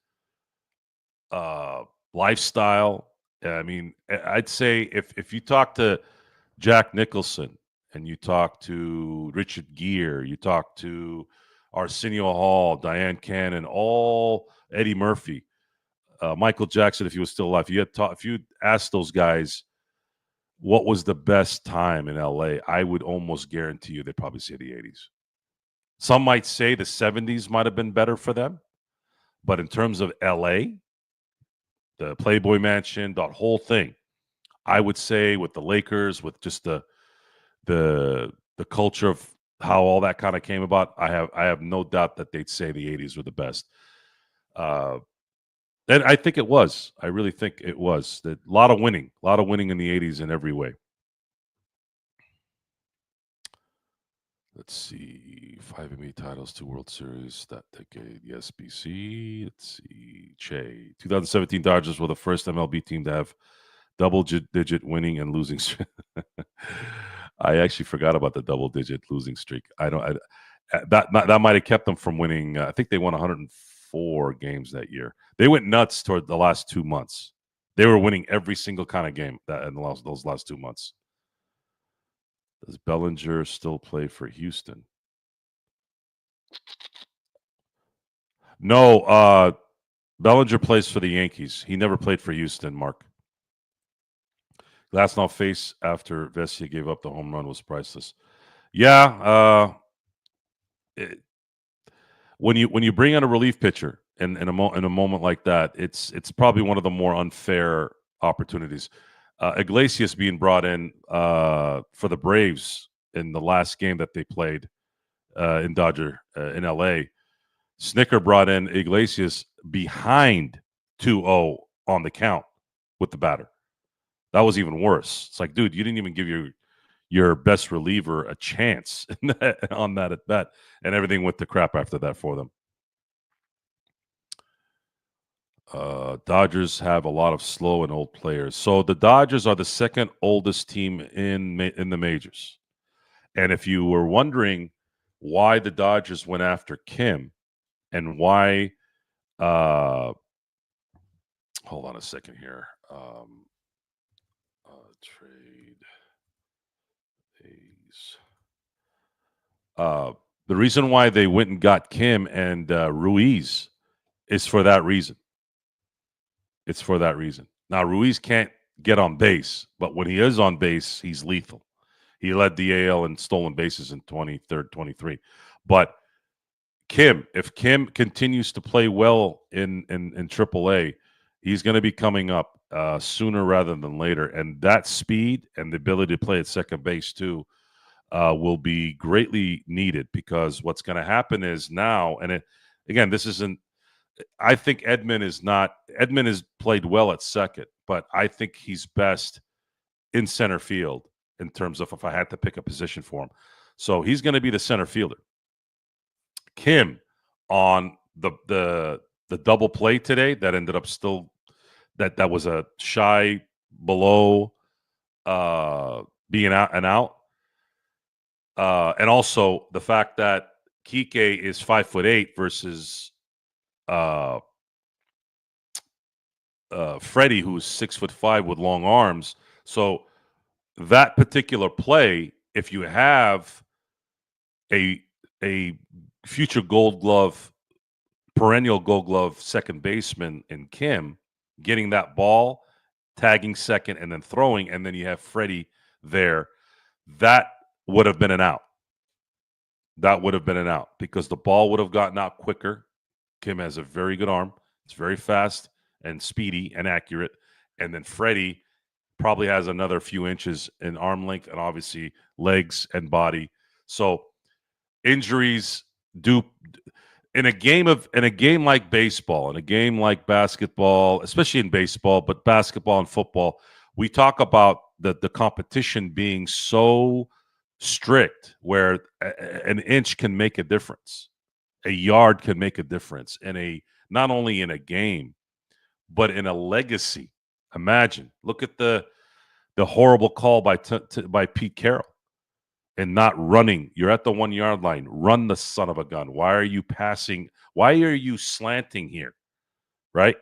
uh, lifestyle. I mean, I'd say if you talk to Jack Nicholson and you talk to Richard Gere, you talk to Arsenio Hall, Diane Cannon, all Eddie Murphy, Michael Jackson, if he was still alive, if you asked those guys what was the best time in LA, I would almost guarantee you they'd probably say the '80s. Some might say the '70s might have been better for them, but in terms of LA, the Playboy Mansion, that whole thing, I would say with the Lakers, with just the culture of how all that kind of came about, I have no doubt that they'd say the '80s were the best. Uh, and I think it was. I really think it was. A lot of winning in the '80s in every way. Let's see, 5 NBA titles, 2 World Series that decade. Yes, BC. Let's see, Che. 2017 Dodgers were the first MLB team to have double-digit winning and losing streak. I actually forgot about the double-digit losing streak. I don't. That might have kept them from winning. I think they won 104 games that year. They went nuts toward the last 2 months. They were winning every single kind of game that in those last 2 months. Does Bellinger still play for Houston? No, Bellinger plays for the Yankees. He never played for Houston, Mark. Glasnow face after Vesia gave up the home run was priceless. Yeah, it, when you bring in a relief pitcher in a moment like that, it's probably one of the more unfair opportunities. Iglesias being brought in for the Braves in the last game that they played in Dodger in LA. Snicker brought in Iglesias behind 2-0 on the count with the batter. That was even worse. It's like, dude, you didn't even give your best reliever a chance on that at bat, and everything went to crap after that for them. Dodgers have a lot of slow and old players. So the Dodgers are the second oldest team in the majors. And if you were wondering why the Dodgers went after Kim and why hold on a second here. Trade A's. The reason why they went and got Kim and Ruiz is for that reason. It's for that reason. Now, Ruiz can't get on base, but when he is on base, he's lethal. He led the AL in stolen bases in 23. But if Kim continues to play well in AAA, he's going to be coming up sooner rather than later. And that speed and the ability to play at second base, too, will be greatly needed because what's going to happen is now, and again, this isn't, I think Edman has played well at second, but I think he's best in center field in terms of if I had to pick a position for him. So he's going to be the center fielder. Kim on the double play today that ended up still that was a shy below being out and out. And also the fact that Kike is 5'8" versus Freddie, who's 6'5" with long arms. So that particular play, if you have a a future Gold Glove, perennial Gold Glove second baseman in Kim, getting that ball, tagging second, and then throwing, and then you have Freddie there, that would have been an out. That would have been an out because the ball would have gotten out quicker. Kim has a very good arm. It's very fast and speedy and accurate. And then Freddie probably has another few inches in arm length and obviously legs and body. So injuries do in a game like baseball, in a game like basketball, especially in baseball, but basketball and football, we talk about the competition being so strict where an inch can make a difference. A yard can make a difference in a not only in a game, but in a legacy. Imagine, look at the horrible call by Pete Carroll and not running. You're at the 1 yard line. Run, the son of a gun. Why are you passing? Why are you slanting here? Right?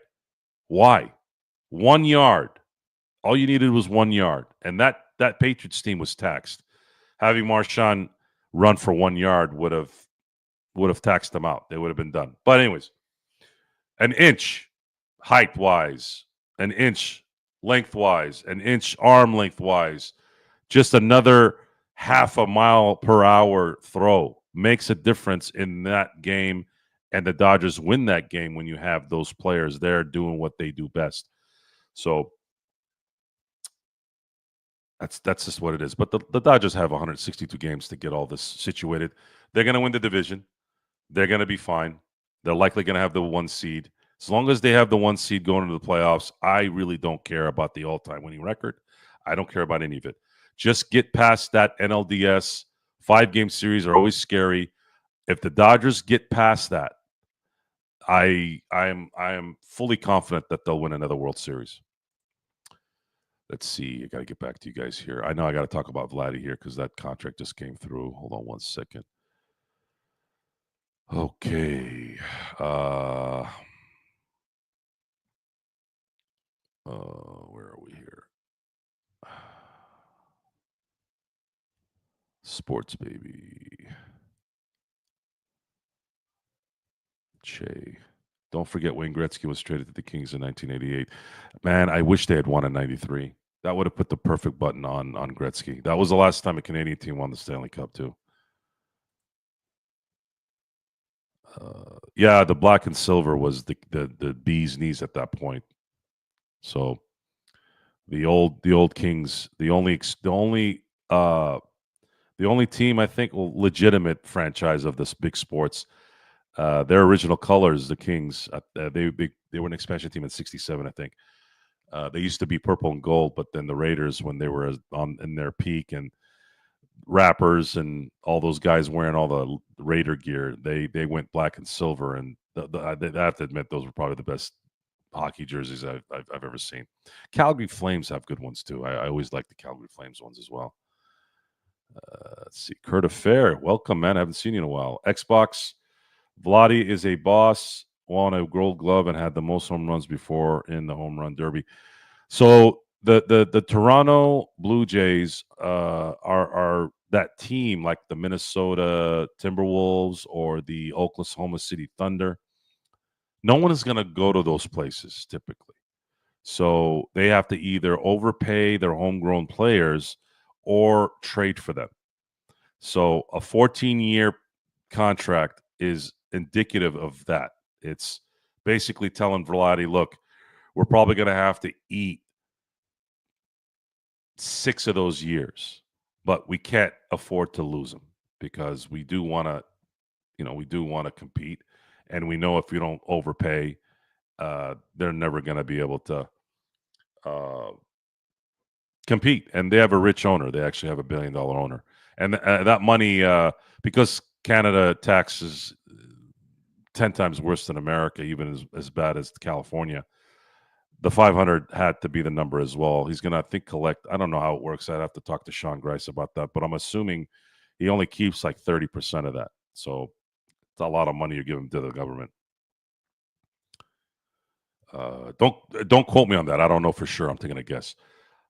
Why? 1 yard. All you needed was 1 yard, and that Patriots team was taxed. Having Marshawn run for 1 yard would have taxed them out. They would have been done. But anyways, an inch height wise, an inch lengthwise, an inch arm lengthwise, just another half a mile per hour throw makes a difference in that game. And the Dodgers win that game when you have those players there doing what they do best. So that's just what it is. But the Dodgers have 162 games to get all this situated. They're going to win the division. They're going to be fine. They're likely going to have the 1 seed. As long as they have the 1 seed going into the playoffs, I really don't care about the all-time winning record. I don't care about any of it. Just get past that NLDS. 5-game series are always scary. If the Dodgers get past that, I am fully confident that they'll win another World Series. Let's see. I got to get back to you guys here. I know I got to talk about Vladdy here because that contract just came through. Hold on 1 second. Okay. Where are we here? Sports baby. Che. Don't forget Wayne Gretzky was traded to the Kings in 1988. Man, I wish they had won in 93. That would have put the perfect button on Gretzky. That was the last time a Canadian team won the Stanley Cup, too. Yeah, the black and silver was the bee's knees at that point. So the old Kings, the only team I think legitimate franchise of this big sports. Their original colors, the Kings, they were an expansion team in '67, I think. They used to be purple and gold, but then the Raiders, when they were in their peak, and rappers and all those guys wearing all the Raider gear, they went black and silver, and I have to admit those were probably the best hockey jerseys I've ever seen. Calgary Flames have good ones too. I always like the Calgary Flames ones as well. Let's see, Kurt Affair, welcome, man. I haven't seen you in a while. Xbox, Vladdy is a boss. Won a Gold Glove and had the most home runs before in the home run derby. So the Toronto Blue Jays are that team like the Minnesota Timberwolves or the Oklahoma City Thunder. No one is going to go to those places typically. So they have to either overpay their homegrown players or trade for them. So a 14-year contract is indicative of that. It's basically telling Vladdy, look, we're probably going to have to eat 6 of those years, but we can't afford to lose them because we do want to compete, and we know if we don't overpay, they're never going to be able to compete. And they have a rich owner. They actually have $1 billion owner, and that money, because Canada taxes 10 times worse than America, even as bad as California. The 500 had to be the number as well. He's going to, I think, collect. I don't know how it works. I'd have to talk to Sean Grice about that, but I'm assuming he only keeps like 30% of that. So it's a lot of money you're giving to the government. Don't quote me on that. I don't know for sure. I'm taking a guess.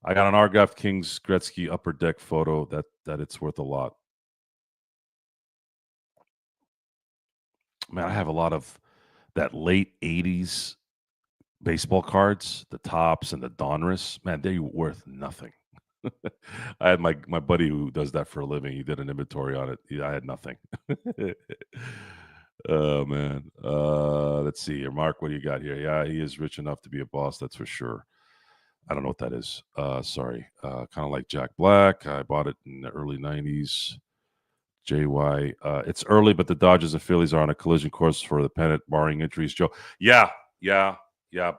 I got an Argov Kings Gretzky upper deck photo that it's worth a lot. Man, I have a lot of that late '80s baseball cards, the Tops and the Donruss. Man, they're worth nothing. I had my buddy who does that for a living. He did an inventory on it. I had nothing. Oh man. Let's see here. Mark, what do you got here? Yeah, he is rich enough to be a boss, that's for sure. I don't know what that is. Sorry. Kind of like Jack Black. I bought it in the early '90s. JY. It's early, but the Dodgers and Phillies are on a collision course for the pennant, barring injuries. Joe. Yeah, yeah, yeah.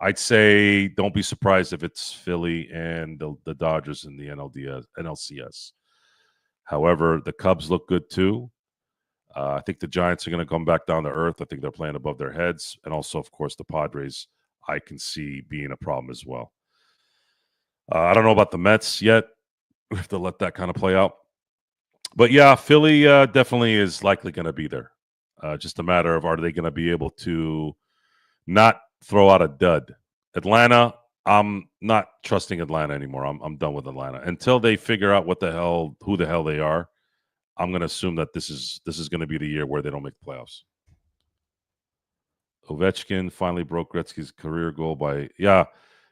I'd say don't be surprised if it's Philly and the Dodgers in the NLCS. However, the Cubs look good too. I think the Giants are going to come back down to earth. I think they're playing above their heads. And also, of course, the Padres, I can see being a problem as well. I don't know about the Mets yet. We have to let that kind of play out. But yeah, Philly definitely is likely going to be there. Just a matter of are they going to be able to not throw out a dud. Atlanta, I'm not trusting Atlanta anymore. I'm done with Atlanta until they figure out who the hell they are. I'm going to assume that this is going to be the year where they don't make the playoffs. Ovechkin finally broke Gretzky's career goal by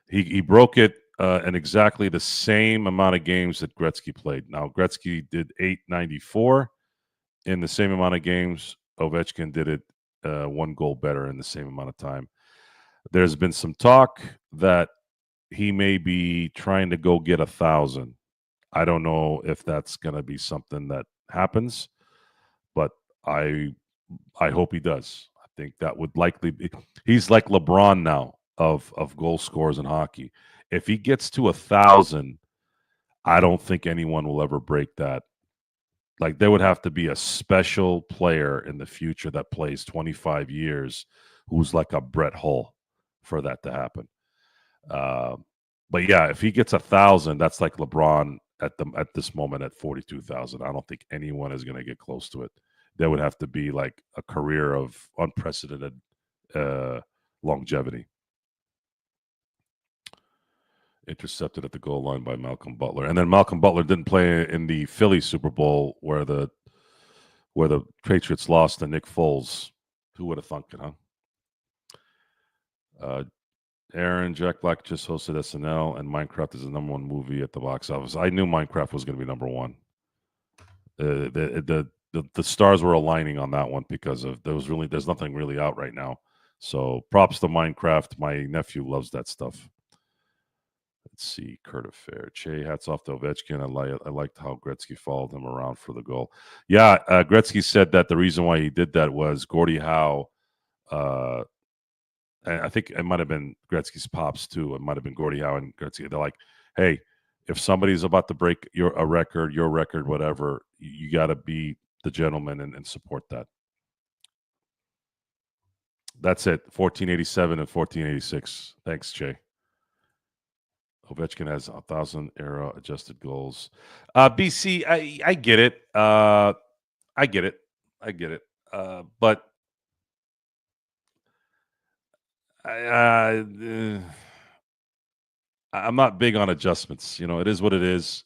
he broke it in exactly the same amount of games that Gretzky played. Now Gretzky did 894 in the same amount of games. Ovechkin did it one goal better in the same amount of time. There's been some talk that he may be trying to go get 1,000. I don't know if that's going to be something that happens, but I hope he does. I think that would likely be. He's like LeBron now of goal scorers in hockey. If he gets to 1,000, I don't think anyone will ever break that. Like there would have to be a special player in the future that plays 25 years who's like a Brett Hull for that to happen. Uh, but yeah, if he gets 1,000, that's like LeBron at this moment at 42,000. I don't think anyone is going to get close to it. There would have to be like a career of unprecedented uh, longevity. Intercepted at the goal line by Malcolm Butler, and then Malcolm Butler didn't play in the Philly Super Bowl where the Patriots lost to Nick Foles. Who would have thunk it, huh? Aaron, Jack Black just hosted SNL, and Minecraft is the #1 movie at the box office. I knew Minecraft was going to be #1. The stars were aligning on that one because of there's nothing really out right now. So props to Minecraft. My nephew loves that stuff. Let's see, Kurt Affair. Che, hats off to Ovechkin. I liked how Gretzky followed him around for the goal. Yeah, Gretzky said that the reason why he did that was Gordie Howe. And I think it might have been Gretzky's pops too. It might have been Gordie Howe and Gretzky. They're like, hey, if somebody's about to break your record, whatever, you got to be the gentleman and support that. That's it. 1487 and 1486. Thanks, Jay. Ovechkin has 1,000 era adjusted goals. BC, I get it. I get it. But I'm not big on adjustments. You know, it is what it is.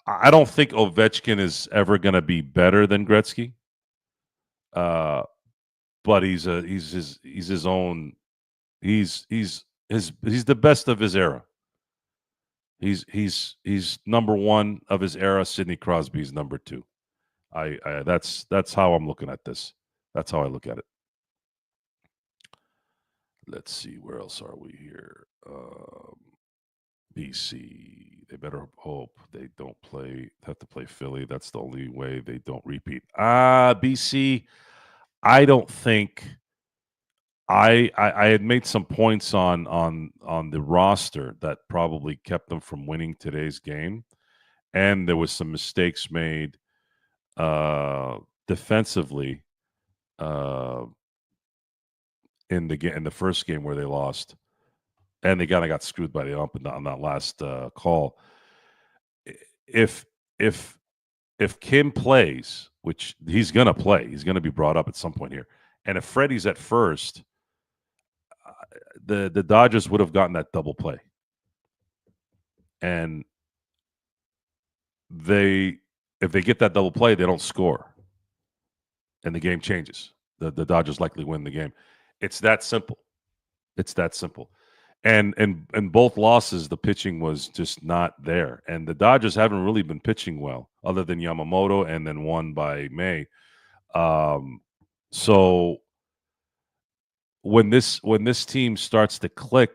I don't think Ovechkin is ever going to be better than Gretzky. But he's his own. He's the best of his era. He's #1 of his era. Sidney Crosby's #2. That's how I'm looking at this. That's how I look at it. Let's see, where else are we here? BC. They better hope they don't have to play Philly. That's the only way they don't repeat. BC. I don't think I had made some points on the roster that probably kept them from winning today's game, and there was some mistakes made defensively in the first game where they lost, and they kind of got screwed by the ump on that last call. If Kim plays, which he's gonna play, he's gonna be brought up at some point here, and if Freddie's at first. the Dodgers would have gotten that double play, and if they get that double play, they don't score, and the game changes. The Dodgers likely win the game. It's that simple. It's that simple. And both losses, the pitching was just not there, and the Dodgers haven't really been pitching well, other than Yamamoto, and then one by May. So when this team starts to click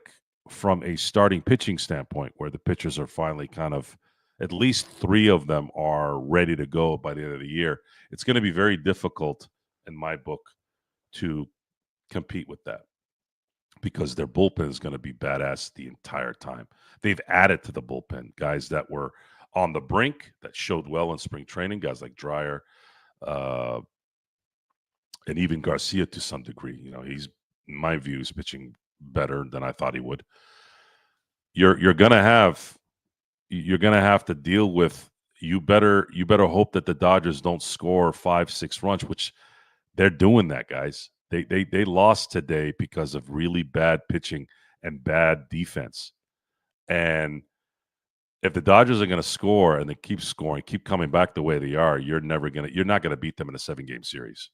from a starting pitching standpoint, where the pitchers are finally kind of, at least three of them are ready to go by the end of the year, it's going to be very difficult in my book to compete with that, because their bullpen is going to be badass the entire time. They've added to the bullpen guys that were on the brink that showed well in spring training, guys like Dreyer, uh, and even Garcia to some degree. He's, in my view, is pitching better than I thought he would. You're gonna have to deal with. You better hope that the Dodgers don't score 5-6 runs, which they're doing that, guys. They lost today because of really bad pitching and bad defense. And if the Dodgers are going to score and they keep scoring, keep coming back the way they are, you're not going to beat them in a 7-game series.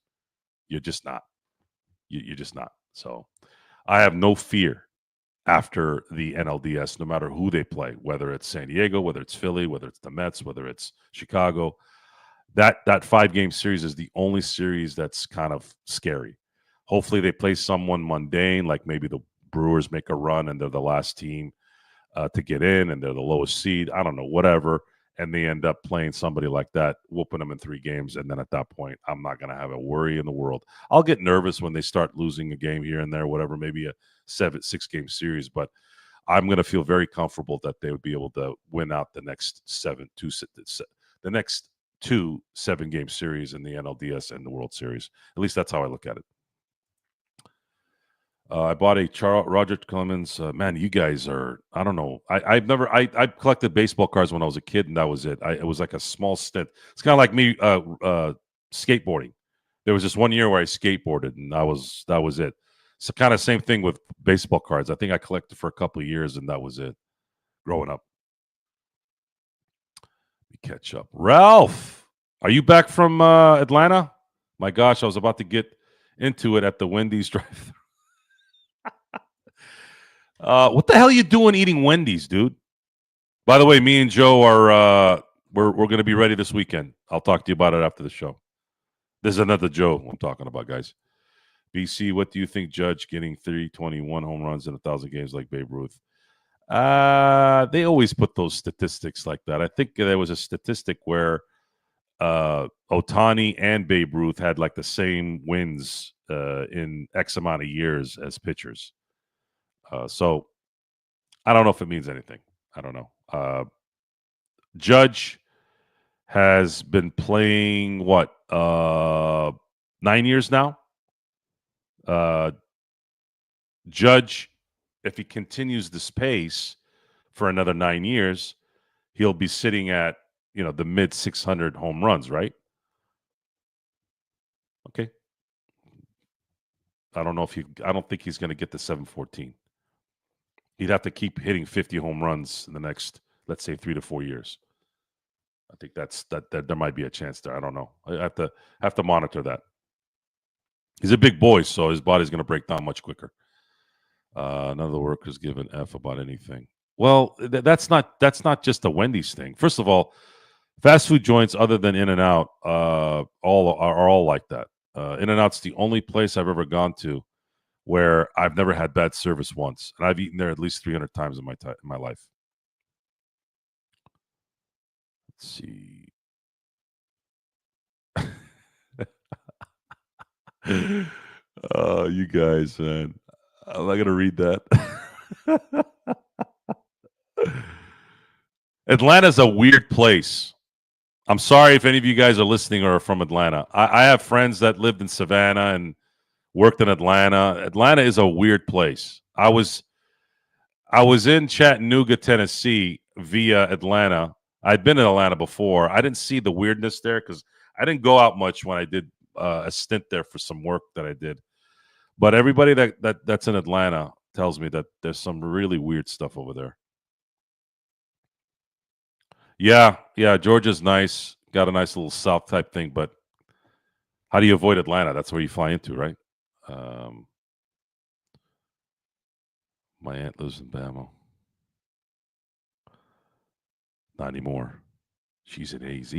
You're just not. You're just not. So I have no fear after the NLDS, no matter who they play, whether it's San Diego, whether it's Philly, whether it's the Mets, whether it's Chicago. That 5-game series is the only series that's kind of scary. Hopefully they play someone mundane, like maybe the Brewers make a run and they're the last team to get in and they're the lowest seed. I don't know, whatever. And they end up playing somebody like that, whooping them in 3 games. And then at that point, I'm not going to have a worry in the world. I'll get nervous when they start losing a game here and there, whatever, maybe a 6-game series. But I'm going to feel very comfortable that they would be able to win out the next 2 7-game series in the NLDS and the World Series. At least that's how I look at it. I bought a Roger Clemens. Man, you guys are, I don't know. I collected baseball cards when I was a kid, and that was it. It was like a small stint. It's kind of like me skateboarding. There was just one year where I skateboarded, and that was it. So kind of same thing with baseball cards. I think I collected for a couple of years, and that was it growing up. Let me catch up. Ralph, are you back from Atlanta? My gosh, I was about to get into it at the Wendy's drive-thru. What the hell are you doing eating Wendy's, dude? By the way, me and Joe are we're going to be ready this weekend. I'll talk to you about it after the show. This is another Joe I'm talking about, guys. BC, what do you think Judge getting 321 home runs in 1,000 games like Babe Ruth? They always put those statistics like that. I think there was a statistic where Ohtani and Babe Ruth had like the same wins in X amount of years as pitchers. So I don't know if it means anything. I don't know. Judge has been playing 9 years now. Judge, if he continues this pace for another 9 years, he'll be sitting at the mid 600 home runs, right? Okay. I don't think he's going to get to 714. He'd have to keep hitting 50 home runs in the next, let's say, 3 to 4 years. I think that there might be a chance there. I don't know. I have to monitor that. He's a big boy, so his body's going to break down much quicker. None of the workers give an F about anything. Well, that's not just a Wendy's thing. First of all, fast food joints other than In-N-Out are all like that. In-N-Out's the only place I've ever gone to where I've never had bad service once, and I've eaten there at least 300 times in my life. Let's see. Oh, you guys, man. I'm not gonna read that. Atlanta's a weird place. I'm sorry if any of you guys are listening or are from Atlanta. I have friends that lived in Savannah and worked in Atlanta. Atlanta is a weird place. I was in Chattanooga, Tennessee via Atlanta. I'd been in Atlanta before. I didn't see the weirdness there because I didn't go out much when I did a stint there for some work that I did. But everybody that's in Atlanta tells me that there's some really weird stuff over there. Yeah, yeah, Georgia's nice. Got a nice little south type thing, but how do you avoid Atlanta? That's where you fly into, right? Um, my aunt lives in Bama. Not anymore. She's in AZ.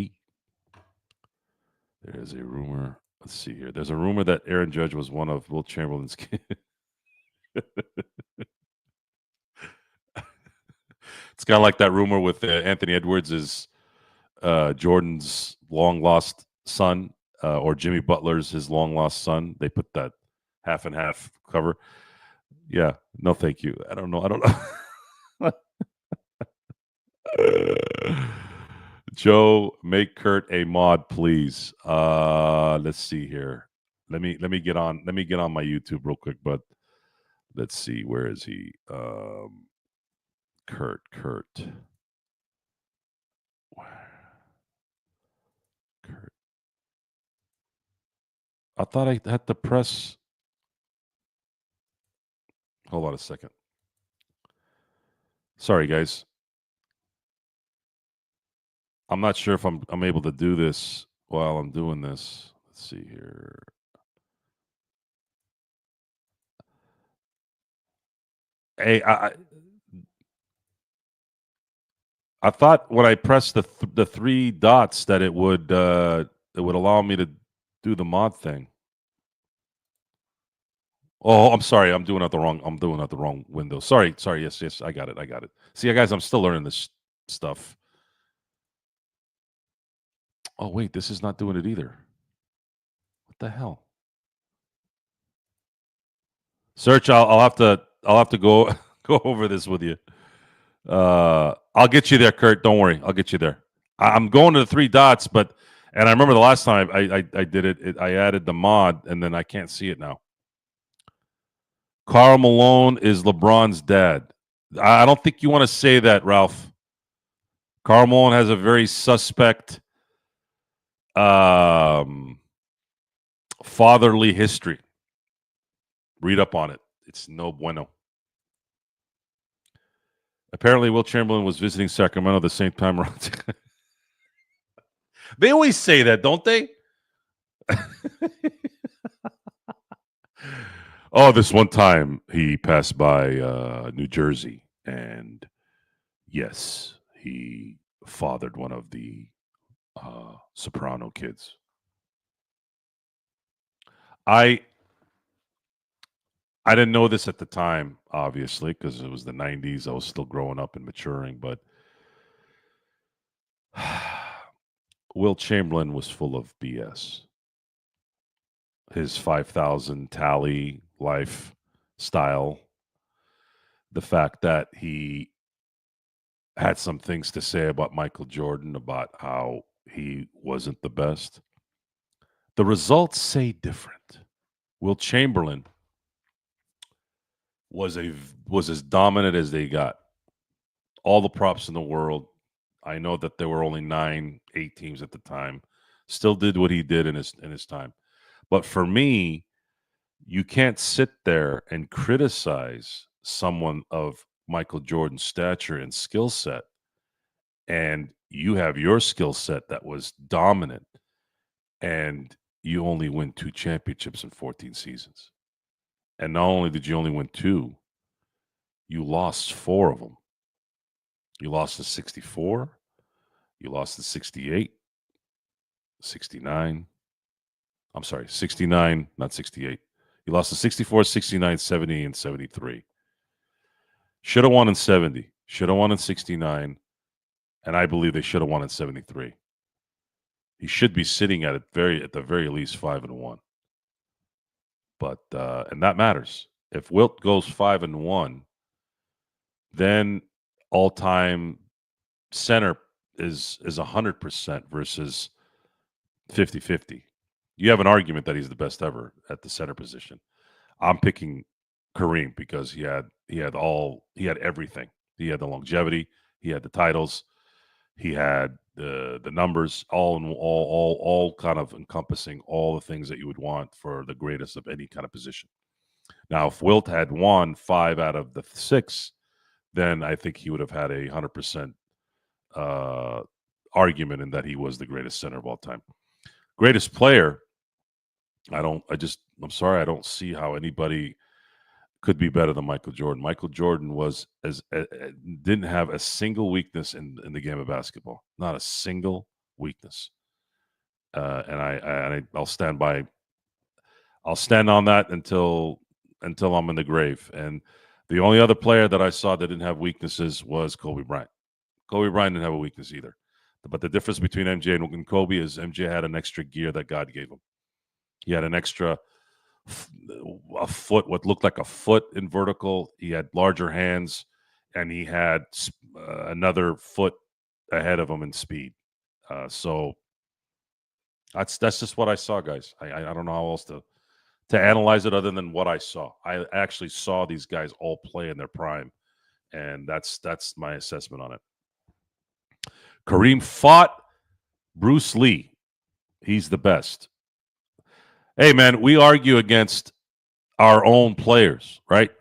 There's a rumor. Let's see here. There's a rumor that Aaron Judge was one of Will Chamberlain's kids. It's kind of like that rumor with Anthony Edwards is Jordan's long lost son, or Jimmy Butler's his long lost son. They put that half and half cover. Yeah, no, thank you. I don't know. I don't know. Joe, make Kurt a mod, please. Let's see here. Let me get on. Let me get on my YouTube real quick. But let's see. Where is he? Kurt. Kurt. I thought I had to press. Hold on a second. Sorry, guys. I'm not sure if I'm able to do this while I'm doing this. Let's see here. Hey, I thought when I pressed the three dots that it would allow me to do the mod thing. Oh, I'm sorry. I'm doing it the wrong window. Sorry. Yes. I got it. See, guys, I'm still learning this stuff. Oh, wait, this is not doing it either. What the hell? Search. I'll have to go go over this with you. I'll get you there, Kurt. Don't worry. I'll get you there. I'm going to the three dots, and I remember the last time I did it, I added the mod, and then I can't see it now. Karl Malone is LeBron's dad. I don't think you want to say that, Ralph. Karl Malone has a very suspect fatherly history. Read up on it. It's no bueno. Apparently, Will Chamberlain was visiting Sacramento the same time around. They always say that, don't they? Oh, this one time he passed by New Jersey, and yes, he fathered one of the soprano kids. I didn't know this at the time, obviously, because it was the '90s. I was still growing up and maturing, but Will Chamberlain was full of BS. His 5,000 tally lifestyle, the fact that he had some things to say about Michael Jordan, about how he wasn't the best. The results say different. Will Chamberlain was as dominant as they got. All the props in the world. I know that there were only 8 teams at the time. Still did what he did in his time. But for me, you can't sit there and criticize someone of Michael Jordan's stature and skill set, and you have your skill set that was dominant, and you only win 2 championships in 14 seasons. And not only did you only win 2, you lost 4 of them. You lost the 64, you lost the 68, 69. I'm sorry, 69, not 68. You lost the 64, 69, 70, and 73. Should have won in 70. Should have won in 69. And I believe they should have won in 73. He should be sitting at the very least 5-1. But and that matters. If Wilt goes 5-1, then all-time center is 100% versus 50-50. You have an argument that he's the best ever at the center position. I'm picking Kareem because he had everything. He had the longevity, he had the titles, he had the numbers, all kind of encompassing all the things that you would want for the greatest of any kind of position. Now, if Wilt had won 5 out of the 6, then I think he would have had a 100% argument in that he was the greatest center of all time. Greatest player, I'm sorry, I don't see how anybody could be better than Michael Jordan. Michael Jordan was didn't have a single weakness in the game of basketball, not a single weakness. I'll stand by. I'll stand on that until I'm in the grave. And the only other player that I saw that didn't have weaknesses was Kobe Bryant. Kobe Bryant didn't have a weakness either. But the difference between MJ and Kobe is MJ had an extra gear that God gave him. He had an extra a foot, what looked like a foot in vertical. He had larger hands, and he had another foot ahead of him in speed. So that's just what I saw, guys. I don't know how else to analyze it other than what I saw. I actually saw these guys all play in their prime, and that's my assessment on it. Kareem fought Bruce Lee. He's the best. Hey, man, we argue against our own players, right?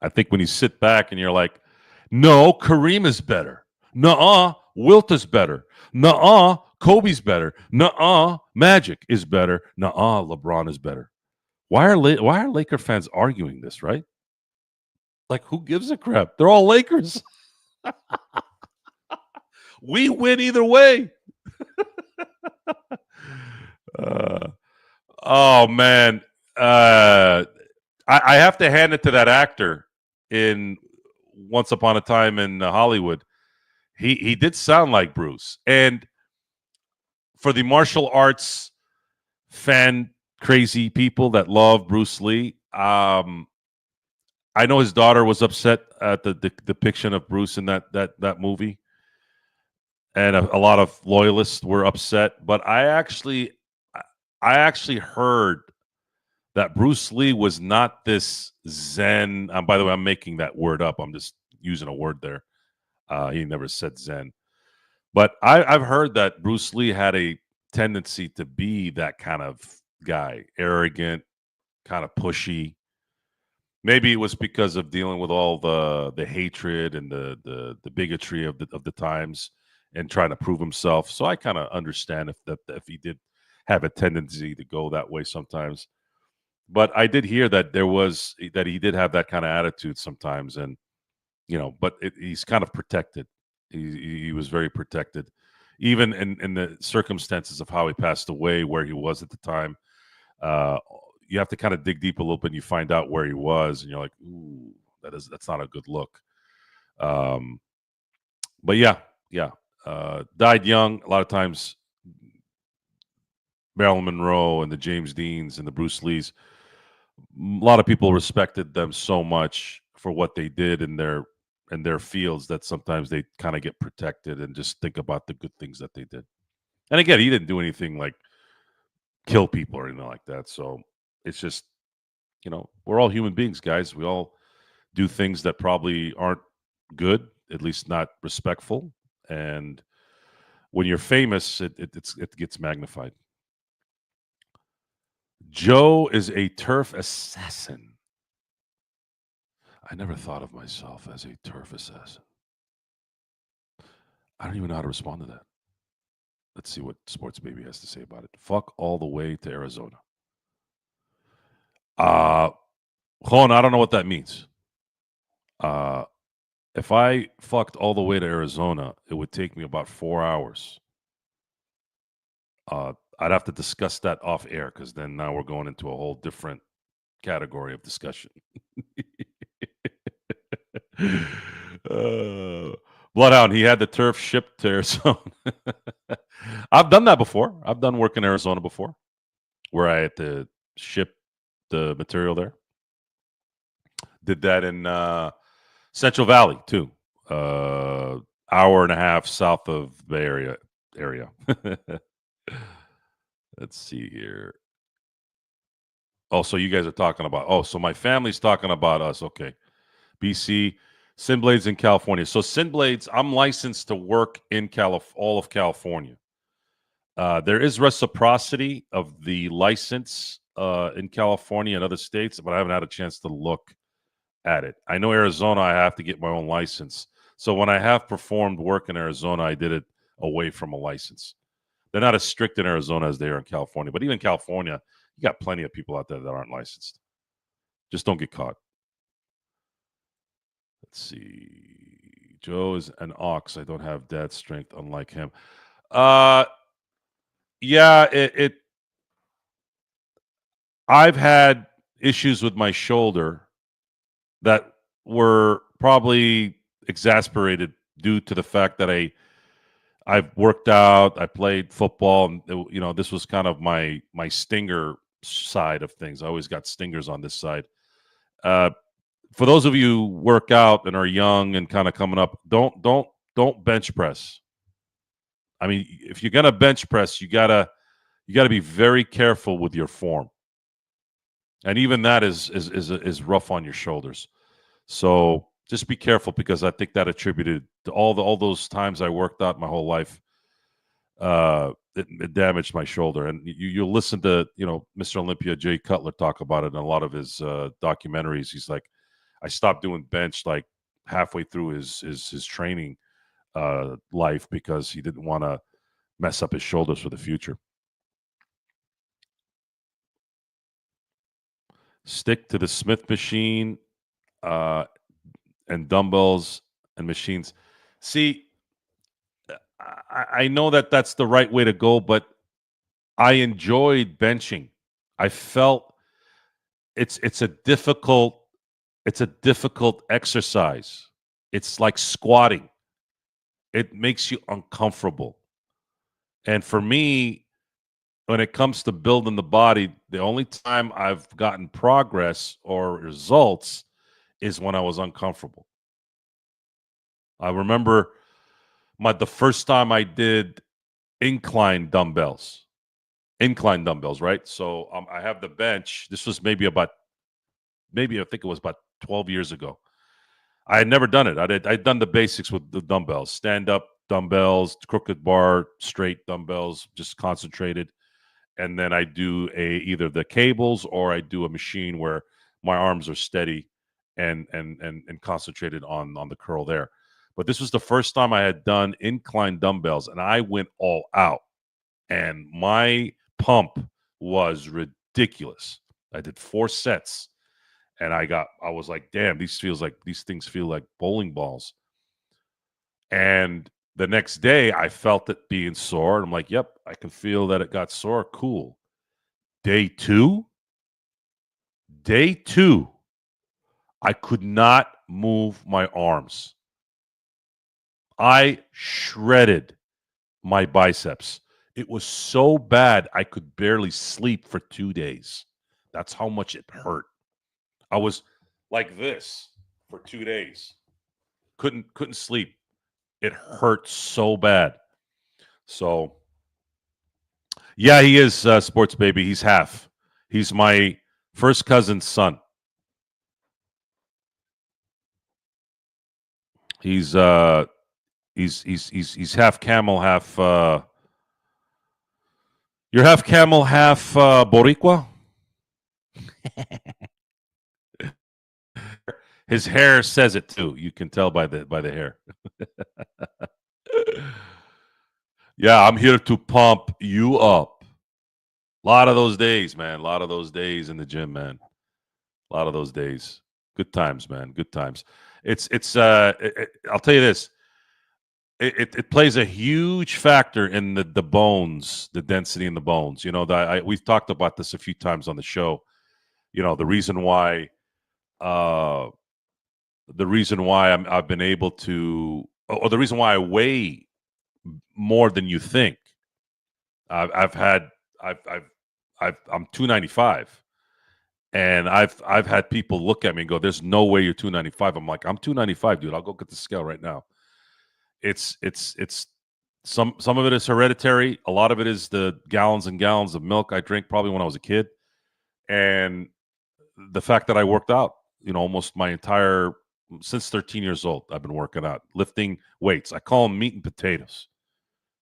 I think when you sit back and you're like, no, Kareem is better. Nuh-uh, Wilt is better. Nuh-uh, Kobe's better. Nuh-uh, Magic is better. Nuh-uh, LeBron is better. Why are Laker fans arguing this, right? Like, who gives a crap? They're all Lakers. We win either way. Oh, man. I have to hand it to that actor in Once Upon a Time in Hollywood. He did sound like Bruce. And for the martial arts fan crazy people that love Bruce Lee, I know his daughter was upset at the depiction of Bruce in that movie. And a lot of loyalists were upset. But I actually heard that Bruce Lee was not this Zen. By the way, I'm making that word up. I'm just using a word there. He never said Zen. But I've heard that Bruce Lee had a tendency to be that kind of guy, arrogant, kind of pushy. Maybe it was because of dealing with all the hatred and the bigotry of the times and trying to prove himself. So I kind of understand if he did have a tendency to go that way sometimes. But I did hear that he did have that kind of attitude sometimes, and but he's kind of protected. He was very protected, even in the circumstances of how he passed away, where he was at the time. You have to kind of dig deep a little bit, and you find out where he was, and you're like, ooh, that's not a good look. But yeah, died young. A lot of times, Marilyn Monroe and the James Deans and the Bruce Lees, a lot of people respected them so much for what they did in their fields that sometimes they kind of get protected and just think about the good things that they did. And again, he didn't do anything like kill people or anything like that. So it's just, we're all human beings, guys. We all do things that probably aren't good, at least not respectful. And when you're famous, it gets magnified. Joe is a turf assassin. I never thought of myself as a turf assassin. I don't even know how to respond to that. Let's see what Sports Baby has to say about it. Fuck all the way to Arizona. Juan, I don't know what that means. If I fucked all the way to Arizona, it would take me about 4 hours. I'd have to discuss that off air because then now we're going into a whole different category of discussion. Bloodhound, he had the turf shipped to Arizona. I've done that before. I've done work in Arizona before where I had to ship the material there. Did that in Central Valley too. Hour and a half south of the Bay area. Let's see here. Oh, so you guys are talking about, so my family's talking about us. Okay. BC, Sinblades in California. So Sinblades, I'm licensed to work in all of California. There is reciprocity of the license in California and other states, but I haven't had a chance to look at it. I know Arizona, I have to get my own license. So when I have performed work in Arizona, I did it away from a license. They're not as strict in Arizona as they are in California, but even in California, you got plenty of people out there that aren't licensed. Just don't get caught. Let's see. Joe is an ox. I don't have dad strength, unlike him. Uh, yeah, I've had issues with my shoulder that were probably exasperated due to the fact that I've worked out, I played football, and this was kind of my stinger side of things. I always got stingers on this side. Uh, for those of you who work out and are young and kind of coming up, don't bench press. I mean, if you're gonna bench press, you gotta be very careful with your form, and even that is rough on your shoulders. So just be careful because I think that attributed to all those times I worked out my whole life. It damaged my shoulder, and you'll listen to Mr. Olympia Jay Cutler talk about it in a lot of his documentaries. He's like, I stopped doing bench like halfway through his training life because he didn't want to mess up his shoulders for the future. Stick to the Smith machine uh, and dumbbells and machines. See, I know that that's the right way to go, but I enjoyed benching. I felt it's a difficult exercise. It's like squatting. It makes you uncomfortable. And for me, when it comes to building the body, the only time I've gotten progress or results is when I was uncomfortable. I remember the first time I did incline dumbbells. Incline dumbbells, right? So I have the bench. This was maybe I think it was about 12 years ago. I had never done it. I'd done the basics with the dumbbells, stand up dumbbells, crooked bar, straight dumbbells, just concentrated. And then I do either the cables or I do a machine where my arms are steady and concentrated on the curl there. But this was the first time I had done incline dumbbells, and I went all out. And my pump was ridiculous. I did 4 sets, and I was like, damn, these things feel like bowling balls. And the next day I felt it being sore, and I'm like, yep, I can feel that it got sore. Cool. Day two, I could not move my arms. I shredded my biceps. It was so bad I could barely sleep for 2 days. That's how much it hurt. I was like this for 2 days. Couldn't sleep. It hurt so bad. So, yeah, he is sports baby. He's half. He's my first cousin's son. He's he's half camel, half you're half camel, half Boricua. His hair says it too. You can tell by the hair. Yeah, I'm here to pump you up. A lot of those days, man. A lot of those days in the gym, man. A lot of those days. Good times, man. Good times. I'll tell you this. It plays a huge factor in the bones, the density in the bones. We've talked about this a few times on the show. The reason why uh I've been able to, or the reason why I weigh more than you think. I've had I'm 295, and I've had people look at me and go, "There's no way you're 295." I'm like, "I'm 295, dude. I'll go get the scale right now." It's some of it is hereditary. A lot of it is the gallons and gallons of milk I drank probably when I was a kid, and the fact that I worked out. Almost my entire since 13 years old, I've been working out, lifting weights. I call them meat and potatoes.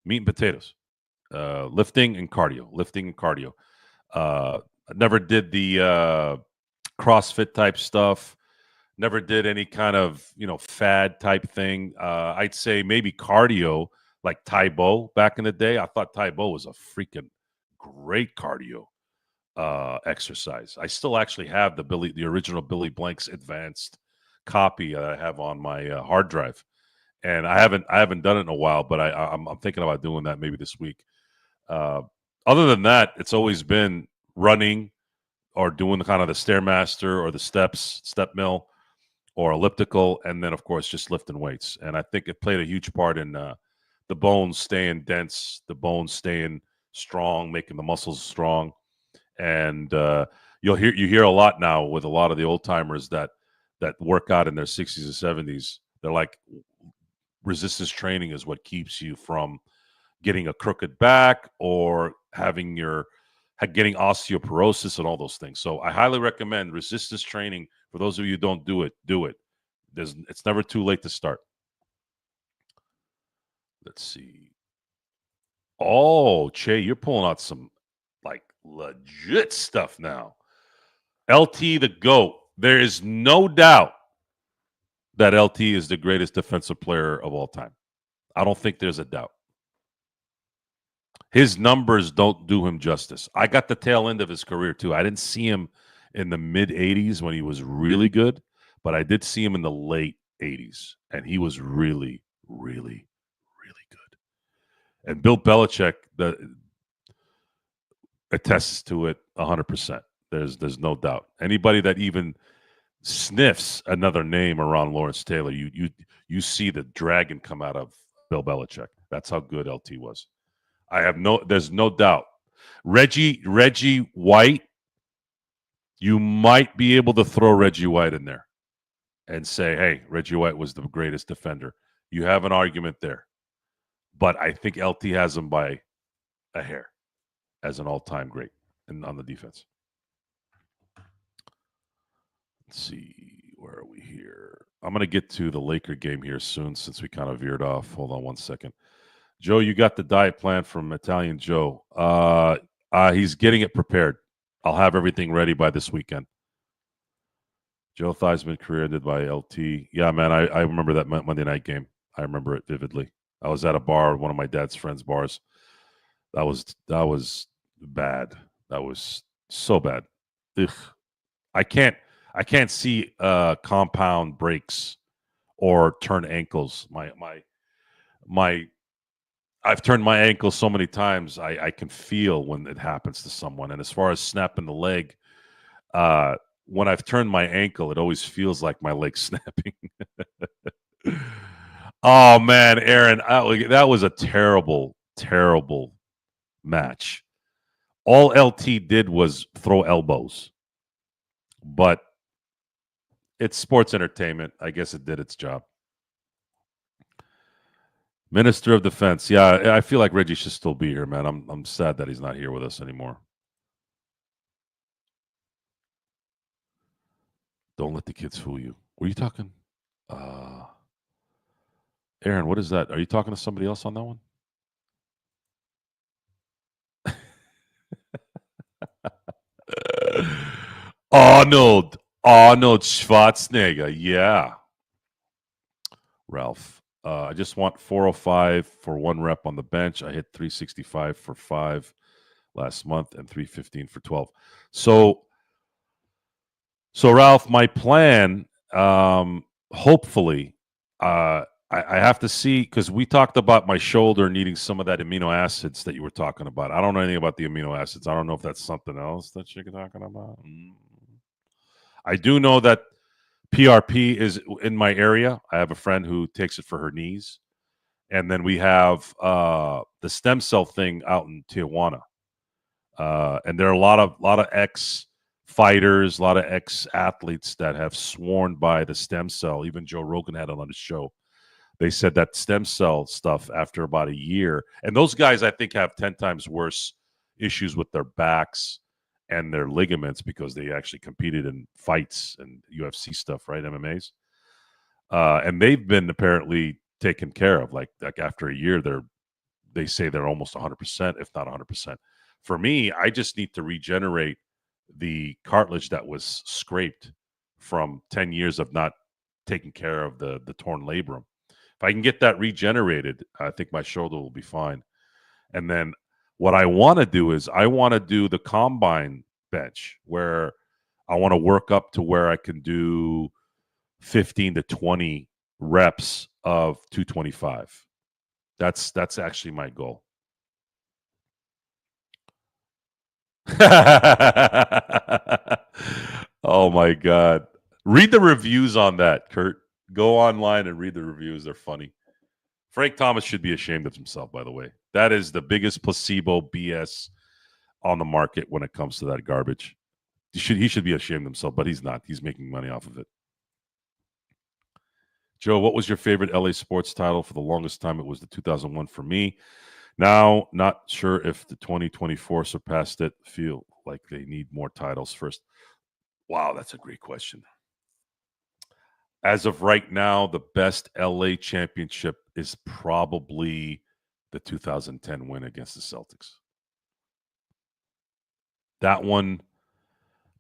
Meat and potatoes. lifting and cardio. Lifting and cardio. I never did the CrossFit type stuff. Never did any kind of fad type thing. I'd say maybe cardio, like Taibo back in the day. I thought Taibo was a freaking great cardio exercise. I still actually have the original Billy Blank's advanced copy that I have on my hard drive, and I haven't done it in a while, but I'm thinking about doing that maybe this week. Uh, Other than that, it's always been running or doing the kind of the stairmaster or the step mill or elliptical, and then of course just lifting weights. And I think it played a huge part in the bones staying dense, the bones staying strong, making the muscles strong. And you hear a lot now with a lot of the old timers that work out in their 60s and 70s. They're like, resistance training is what keeps you from getting a crooked back or getting osteoporosis and all those things. So I highly recommend resistance training. For those of you who don't do it, do it. It's never too late to start. Let's see. Oh, Che, you're pulling out some like legit stuff now. LT the GOAT. There is no doubt that LT is the greatest defensive player of all time. I don't think there's a doubt. His numbers don't do him justice. I got the tail end of his career too. I didn't see him in the mid 80s when he was really good, but I did see him in the late 80s, and he was really, really, really good. And Bill Belichick attests to it 100%. There's no doubt. Anybody that even sniffs another name around Lawrence Taylor, you see the dragon come out of Bill Belichick. That's how good LT was. There's no doubt. Reggie White, you might be able to throw Reggie White in there and say, hey, Reggie White was the greatest defender. You have an argument there. But I think LT has him by a hair as an all-time great on the defense. Let's see, where are we here? I'm going to get to the Laker game here soon since we kind of veered off. Hold on one second. Joe, you got the diet plan from Italian Joe. He's getting it prepared. I'll have everything ready by this weekend. Joe Theismann career ended by LT. Yeah, man, I remember that Monday night game. I remember it vividly. I was at a bar, one of my dad's friends' bars. That was bad. That was so bad. Ugh. I can't see compound breaks or turn ankles. I've turned my ankle so many times. I can feel when it happens to someone. And as far as snapping the leg, when I've turned my ankle, it always feels like my leg's snapping. Oh man, Aaron, that was a terrible, terrible match. All LT did was throw elbows, but it's sports entertainment. I guess it did its job. Minister of Defense. Yeah, I feel like Reggie should still be here, man. I'm sad that he's not here with us anymore. Don't let the kids fool you. Were you talking? Aaron, what is that? Are you talking to somebody else on that one? Arnold Schwarzenegger. Yeah. Ralph. I just want 405 for one rep on the bench. I hit 365 for 5 last month and 315 for 12. So Ralph, my plan, hopefully, I have to see, because we talked about my shoulder needing some of that amino acids that you were talking about. I don't know anything about the amino acids. I don't know if that's something else that you're talking about. I do know that PRP is in my area. I have a friend who takes it for her knees. And then we have the stem cell thing out in Tijuana. And there are a lot of ex-fighters, a lot of ex-athletes that have sworn by the stem cell. Even Joe Rogan had it on his show. They said that stem cell stuff after about a year. And those guys, I think, have 10 times worse issues with their backs and their ligaments because they actually competed in fights and UFC stuff, right? MMAs. And they've been apparently taken care of. Like after a year, they say they're almost 100%, if not 100%. For me, I just need to regenerate the cartilage that was scraped from 10 years of not taking care of the torn labrum. If I can get that regenerated, I think my shoulder will be fine. And then what I want to do is I want to do the combine bench where I want to work up to where I can do 15 to 20 reps of 225. That's actually my goal. Oh my god. Read the reviews on that, Kurt. Go online and read the reviews. They're funny. Frank Thomas should be ashamed of himself, by the way. That is the biggest placebo BS on the market when it comes to that garbage. He should be ashamed of himself, but he's not. He's making money off of it. Joe, what was your favorite LA sports title? For the longest time, it was the 2001 for me. Now, not sure if the 2024 surpassed it. Feel like they need more titles first. Wow, that's a great question. As of right now, the best LA championship is probably the 2010 win against the Celtics. That one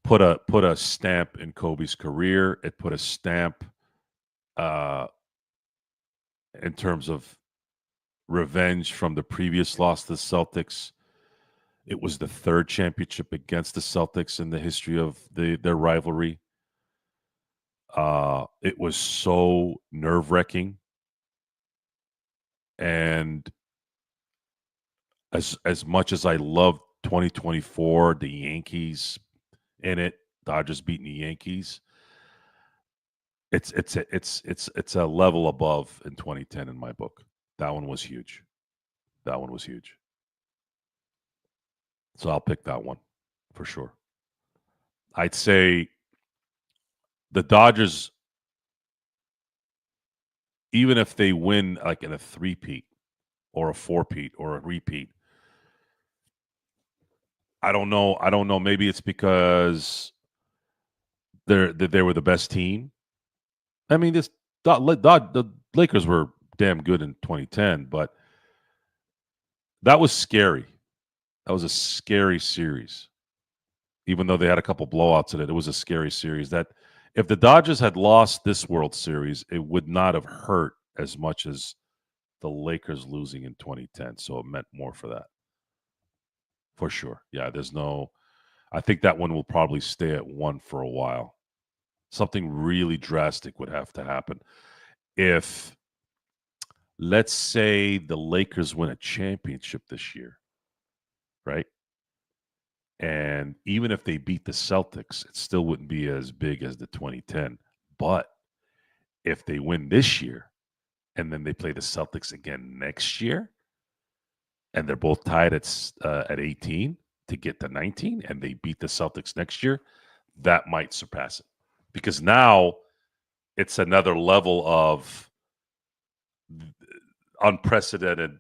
put a stamp in Kobe's career. It put a stamp in terms of revenge from the previous loss to the Celtics. It was the third championship against the Celtics in the history of their rivalry. It was so nerve-wracking. And as much as I love 2024, the Yankees in it, Dodgers beating the Yankees, it's a level above in 2010 in my book. That one was huge. That one was huge. So I'll pick that one for sure. I'd say the Dodgers, even if they win like in a three-peat or a four-peat or a repeat, I don't know. I don't know. Maybe it's because they were the best team. I mean, the Lakers were damn good in 2010, but that was scary. That was a scary series. Even though they had a couple blowouts in it, it was a scary series. That if the Dodgers had lost this World Series, it would not have hurt as much as the Lakers losing in 2010. So it meant more for that. For sure. Yeah, I think that one will probably stay at one for a while. Something really drastic would have to happen. If, let's say, the Lakers win a championship this year, right? And even if they beat the Celtics, it still wouldn't be as big as the 2010. But if they win this year and then they play the Celtics again next year, and they're both tied at 18 to get to 19, and they beat the Celtics next year, that might surpass it. Because now it's another level of unprecedented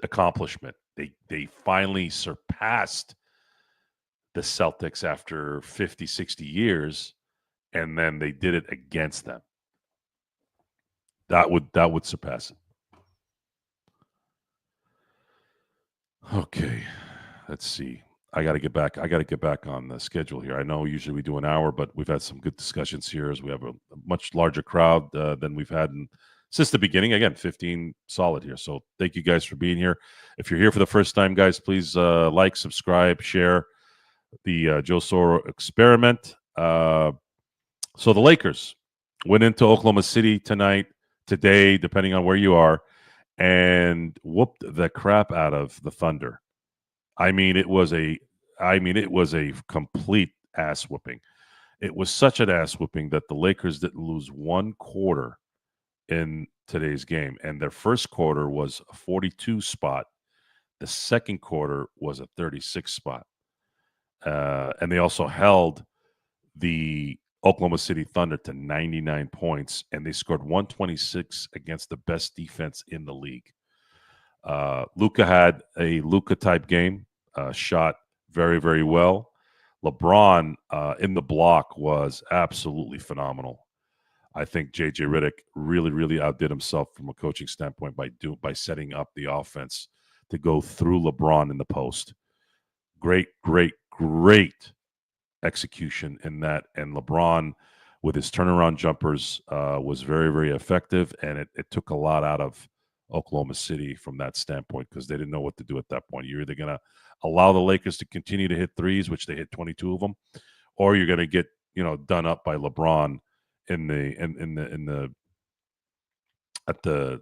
accomplishment. They finally surpassed the Celtics after 50, 60 years, and then they did it against them. That would surpass it. Okay, let's see. I got to get back on the schedule here. I know usually we do an hour, but we've had some good discussions here as we have a much larger crowd than we've had since the beginning. Again, 15 solid here. So thank you guys for being here. If you're here for the first time, guys, please like, subscribe, share the Joe Soro experiment. So the Lakers went into Oklahoma City today, depending on where you are, and whooped the crap out of the Thunder. I mean, it was a complete ass whooping. It was such an ass whooping that the Lakers didn't lose one quarter in today's game. And their first quarter was a 42 spot. The second quarter was a 36 spot. And they also held the Oklahoma City Thunder to 99 points, and they scored 126 against the best defense in the league. Luka had a Luka-type game, shot very, very well. LeBron in the block was absolutely phenomenal. I think J.J. Redick really, really outdid himself from a coaching standpoint by setting up the offense to go through LeBron in the post. Great, great, great execution in that. And LeBron, with his turnaround jumpers, was very, very effective. And it took a lot out of Oklahoma City from that standpoint because they didn't know what to do at that point. You're either going to allow the Lakers to continue to hit threes, which they hit 22 of them, or you're going to get done up by LeBron in the at the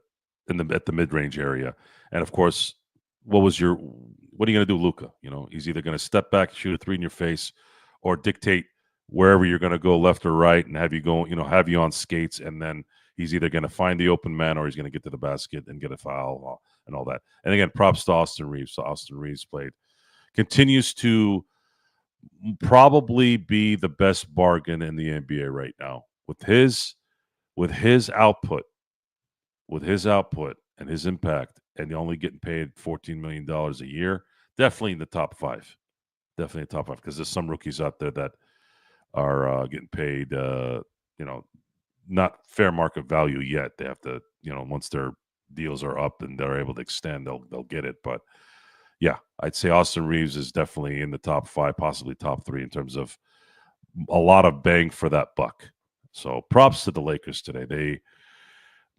at the mid range area. And of course, what are you going to do, Luca? He's either going to step back, shoot a three in your face, or dictate wherever you're going to go, left or right, and have you go, have you on skates, and then he's either going to find the open man or he's going to get to the basket and get a foul and all that. And again, props to Austin Reeves. So Austin Reeves continues to probably be the best bargain in the NBA right now with his output and his impact, and only getting paid $14 million a year. Definitely in the top five. Definitely top five, because there's some rookies out there that are getting paid, not fair market value yet. They have to, once their deals are up and they're able to extend, they'll get it. But yeah, I'd say Austin Reeves is definitely in the top five, possibly top three in terms of a lot of bang for that buck. So props to the Lakers today.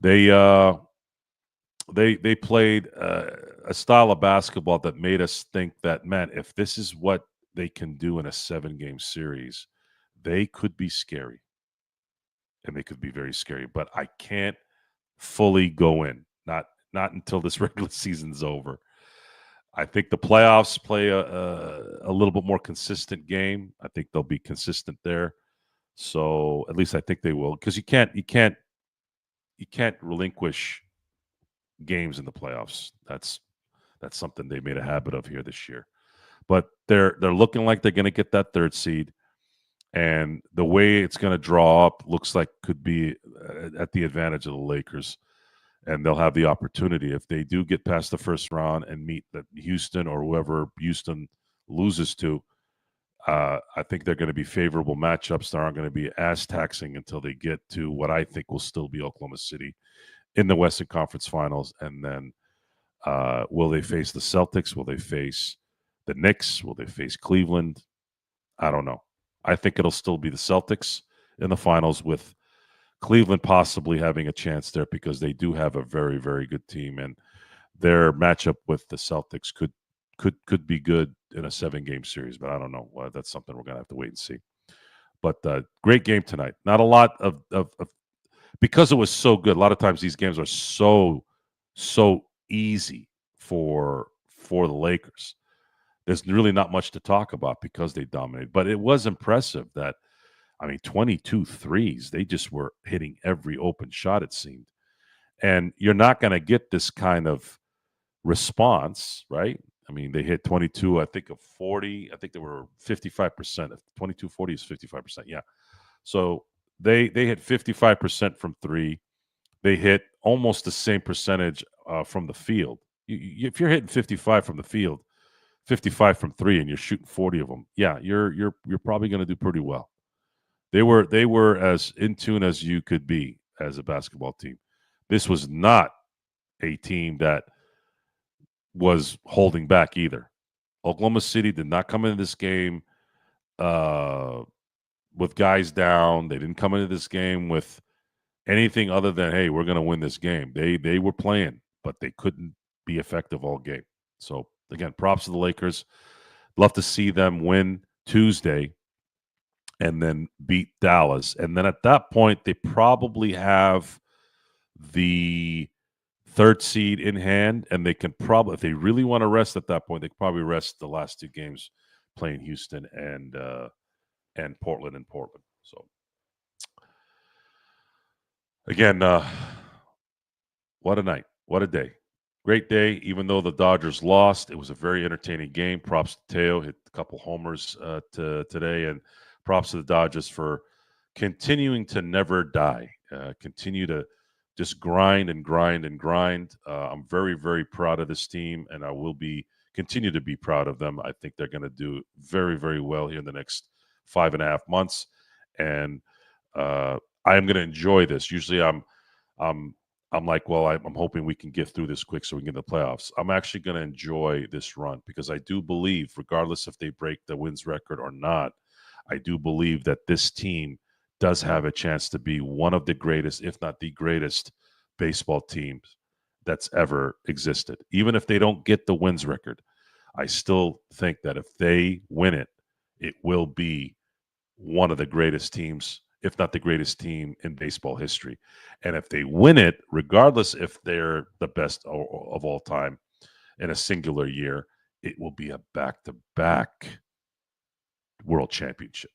They played a style of basketball that made us think that, man, if this is what they can do in a 7-game series, they could be scary. And they could be very scary. But I can't fully go in, not until this regular season's over. I think the playoffs play a little bit more consistent game. I think they'll be consistent there. So at least I think they will, because you can't relinquish games in the playoffs. That's something they made a habit of here this year. But they're looking like they're going to get that third seed, and the way it's going to draw up looks like could be at the advantage of the Lakers, and they'll have the opportunity if they do get past the first round and meet the Houston or whoever Houston loses to. I think they're going to be favorable matchups that aren't going to be as taxing until they get to what I think will still be Oklahoma City in the Western Conference Finals. And then will they face the Celtics? Will they face the Knicks? Will they face Cleveland? I don't know. I think it'll still be the Celtics in the finals, with Cleveland possibly having a chance there because they do have a very, very good team, and their matchup with the Celtics could be good in a 7-game series. But I don't know. That's something we're going to have to wait and see. But great game tonight. Not a lot of because it was so good. A lot of times these games are so easy for the Lakers. There's really not much to talk about because they dominated. But it was impressive that, 22 threes. They just were hitting every open shot, it seemed. And you're not going to get this kind of response, right? They hit 22, I think, of 40. I think they were 55%. 22-40 is 55%. Yeah. So they hit 55% from three. They hit almost the same percentage from the field. If you're hitting 55 from the field, 55 from three, and you're shooting 40 of them, yeah, you're probably going to do pretty well. They were as in tune as you could be as a basketball team. This was not a team that was holding back either. Oklahoma City did not come into this game with guys down. They didn't come into this game with anything other than, hey, we're going to win this game. They were playing, but they couldn't be effective all game. So again, props to the Lakers. Love to see them win Tuesday and then beat Dallas. And then at that point, they probably have the third seed in hand, and they can probably, if they really want to rest at that point, they can probably rest the last two games playing Houston and Portland and Portland. So again, what a night. What a day. Great day. Even though the Dodgers lost, it was a very entertaining game. Props to Teo, hit a couple homers today, and props to the Dodgers for continuing to never die. Continue to just grind and grind and grind. I'm very, very proud of this team, and I will continue to be proud of them. I think they're going to do very, very well here in the next 5.5 months, and I am going to enjoy this. Usually, I'm I'm like, well, I'm hoping we can get through this quick so we can get in the playoffs. I'm actually going to enjoy this run because I do believe, regardless if they break the wins record or not, I do believe that this team does have a chance to be one of the greatest, if not the greatest, baseball teams that's ever existed. Even if they don't get the wins record, I still think that if they win it, it will be one of the greatest teams, if not the greatest team in baseball history. And if they win it, regardless if they're the best of all time in a singular year, it will be a back to back world championship.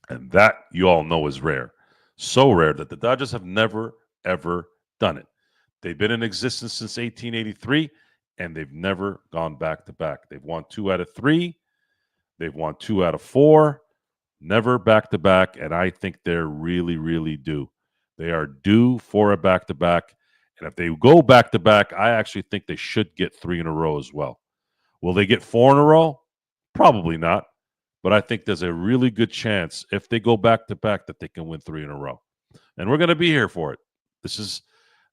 And that you all know is rare. So rare that the Dodgers have never, ever done it. They've been in existence since 1883, and they've never gone back to back. They've won 2 out of 3, they've won 2 out of 4, never back to back. And I think they're really, really due. They are due for a back to back. And if they go back to back, I actually think they should get 3 in a row as well. Will they get 4 in a row? Probably not. But I think there's a really good chance if they go back to back that they can win 3 in a row. And we're going to be here for it. This is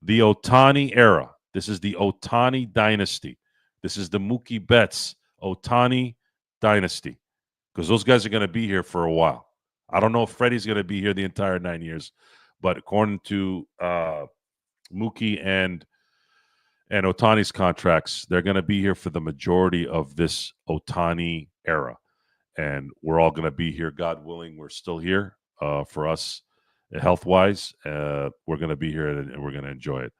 the Ohtani era. This is the Ohtani dynasty. This is the Mookie Betts Ohtani dynasty because those guys are going to be here for a while. I don't know if Freddie's going to be here the entire 9 years, but according to Mookie and Ohtani's contracts, they're going to be here for the majority of this Ohtani era. And we're all going to be here, God willing. We're still here for us, health wise. We're going to be here and we're going to enjoy it.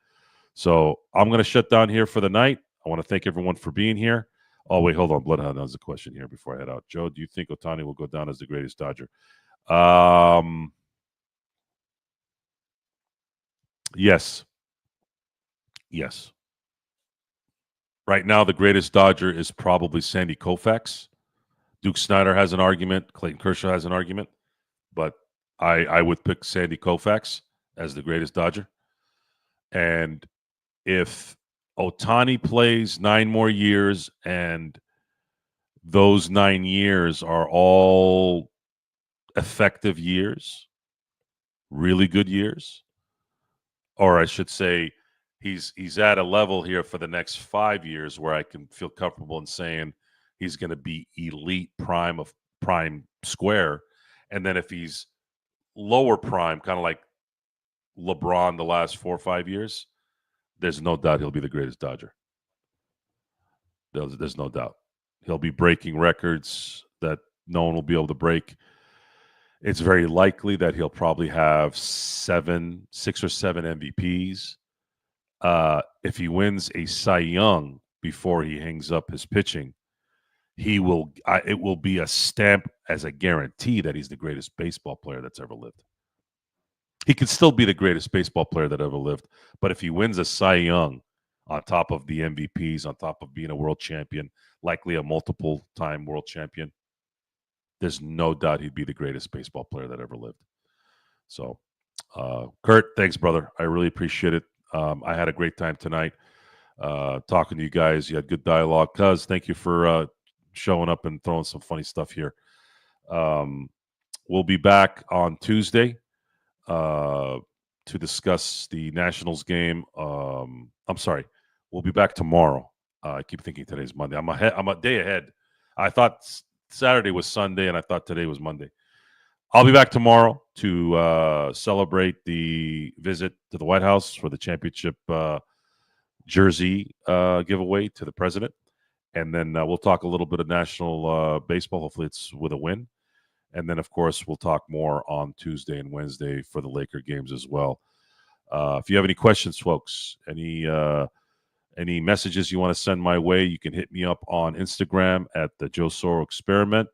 So I'm going to shut down here for the night. I want to thank everyone for being here. Oh, wait, hold on. Bloodhound has a question here before I head out. Joe, do you think Ohtani will go down as the greatest Dodger? Yes. Yes. Right now, the greatest Dodger is probably Sandy Koufax. Duke Snyder has an argument. Clayton Kershaw has an argument. But I would pick Sandy Koufax as the greatest Dodger. And if Ohtani plays 9 more years and those 9 years are all effective years, really good years, or I should say he's at a level here for the next 5 years where I can feel comfortable in saying he's going to be elite prime of prime square. And then if he's lower prime, kind of like LeBron the last 4 or 5 years, there's no doubt he'll be the greatest Dodger. There's no doubt. He'll be breaking records that no one will be able to break. It's very likely that he'll probably have 6 or 7 MVPs. If he wins a Cy Young before he hangs up his pitching, he will. It will be a stamp as a guarantee that he's the greatest baseball player that's ever lived. He could still be the greatest baseball player that ever lived, but if he wins a Cy Young on top of the MVPs, on top of being a world champion, likely a multiple-time world champion, there's no doubt he'd be the greatest baseball player that ever lived. So, Kurt, thanks, brother. I really appreciate it. I had a great time tonight talking to you guys. You had good dialogue. Cuz, thank you for showing up and throwing some funny stuff here. We'll be back on Tuesday to discuss the Nationals game. I'm sorry. We'll be back tomorrow. I keep thinking today's Monday. I'm a day ahead. I thought Saturday was Sunday, and I thought today was Monday. I'll be back tomorrow to celebrate the visit to the White House for the championship jersey giveaway to the president. And then we'll talk a little bit of national baseball. Hopefully it's with a win. And then, of course, we'll talk more on Tuesday and Wednesday for the Laker games as well. If you have any questions, folks, any messages you want to send my way, you can hit me up on Instagram at the Joe Soro Experiment.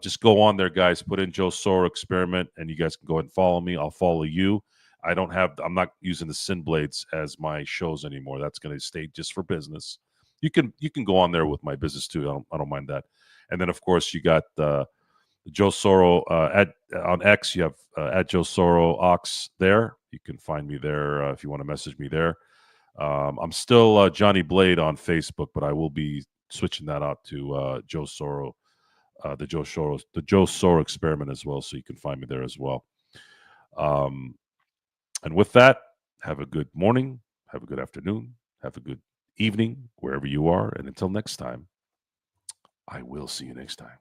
Just go on there, guys. Put in Joe Soro Experiment, and you guys can go ahead and follow me. I'll follow you. I'm not using the Sin Blades as my shows anymore. That's going to stay just for business. You can go on there with my business too. I don't mind that. And then, of course, you got Joe Soro on X. You have at Joe Soro Ox there. You can find me there if you want to message me there. I'm still Johnny Blade on Facebook, but I will be switching that out to Joe Soro, the Joe Soro Experiment as well. So you can find me there as well. And with that, Have a good morning. Have a good afternoon. Have a good evening, wherever you are. And until next time, I will see you next time.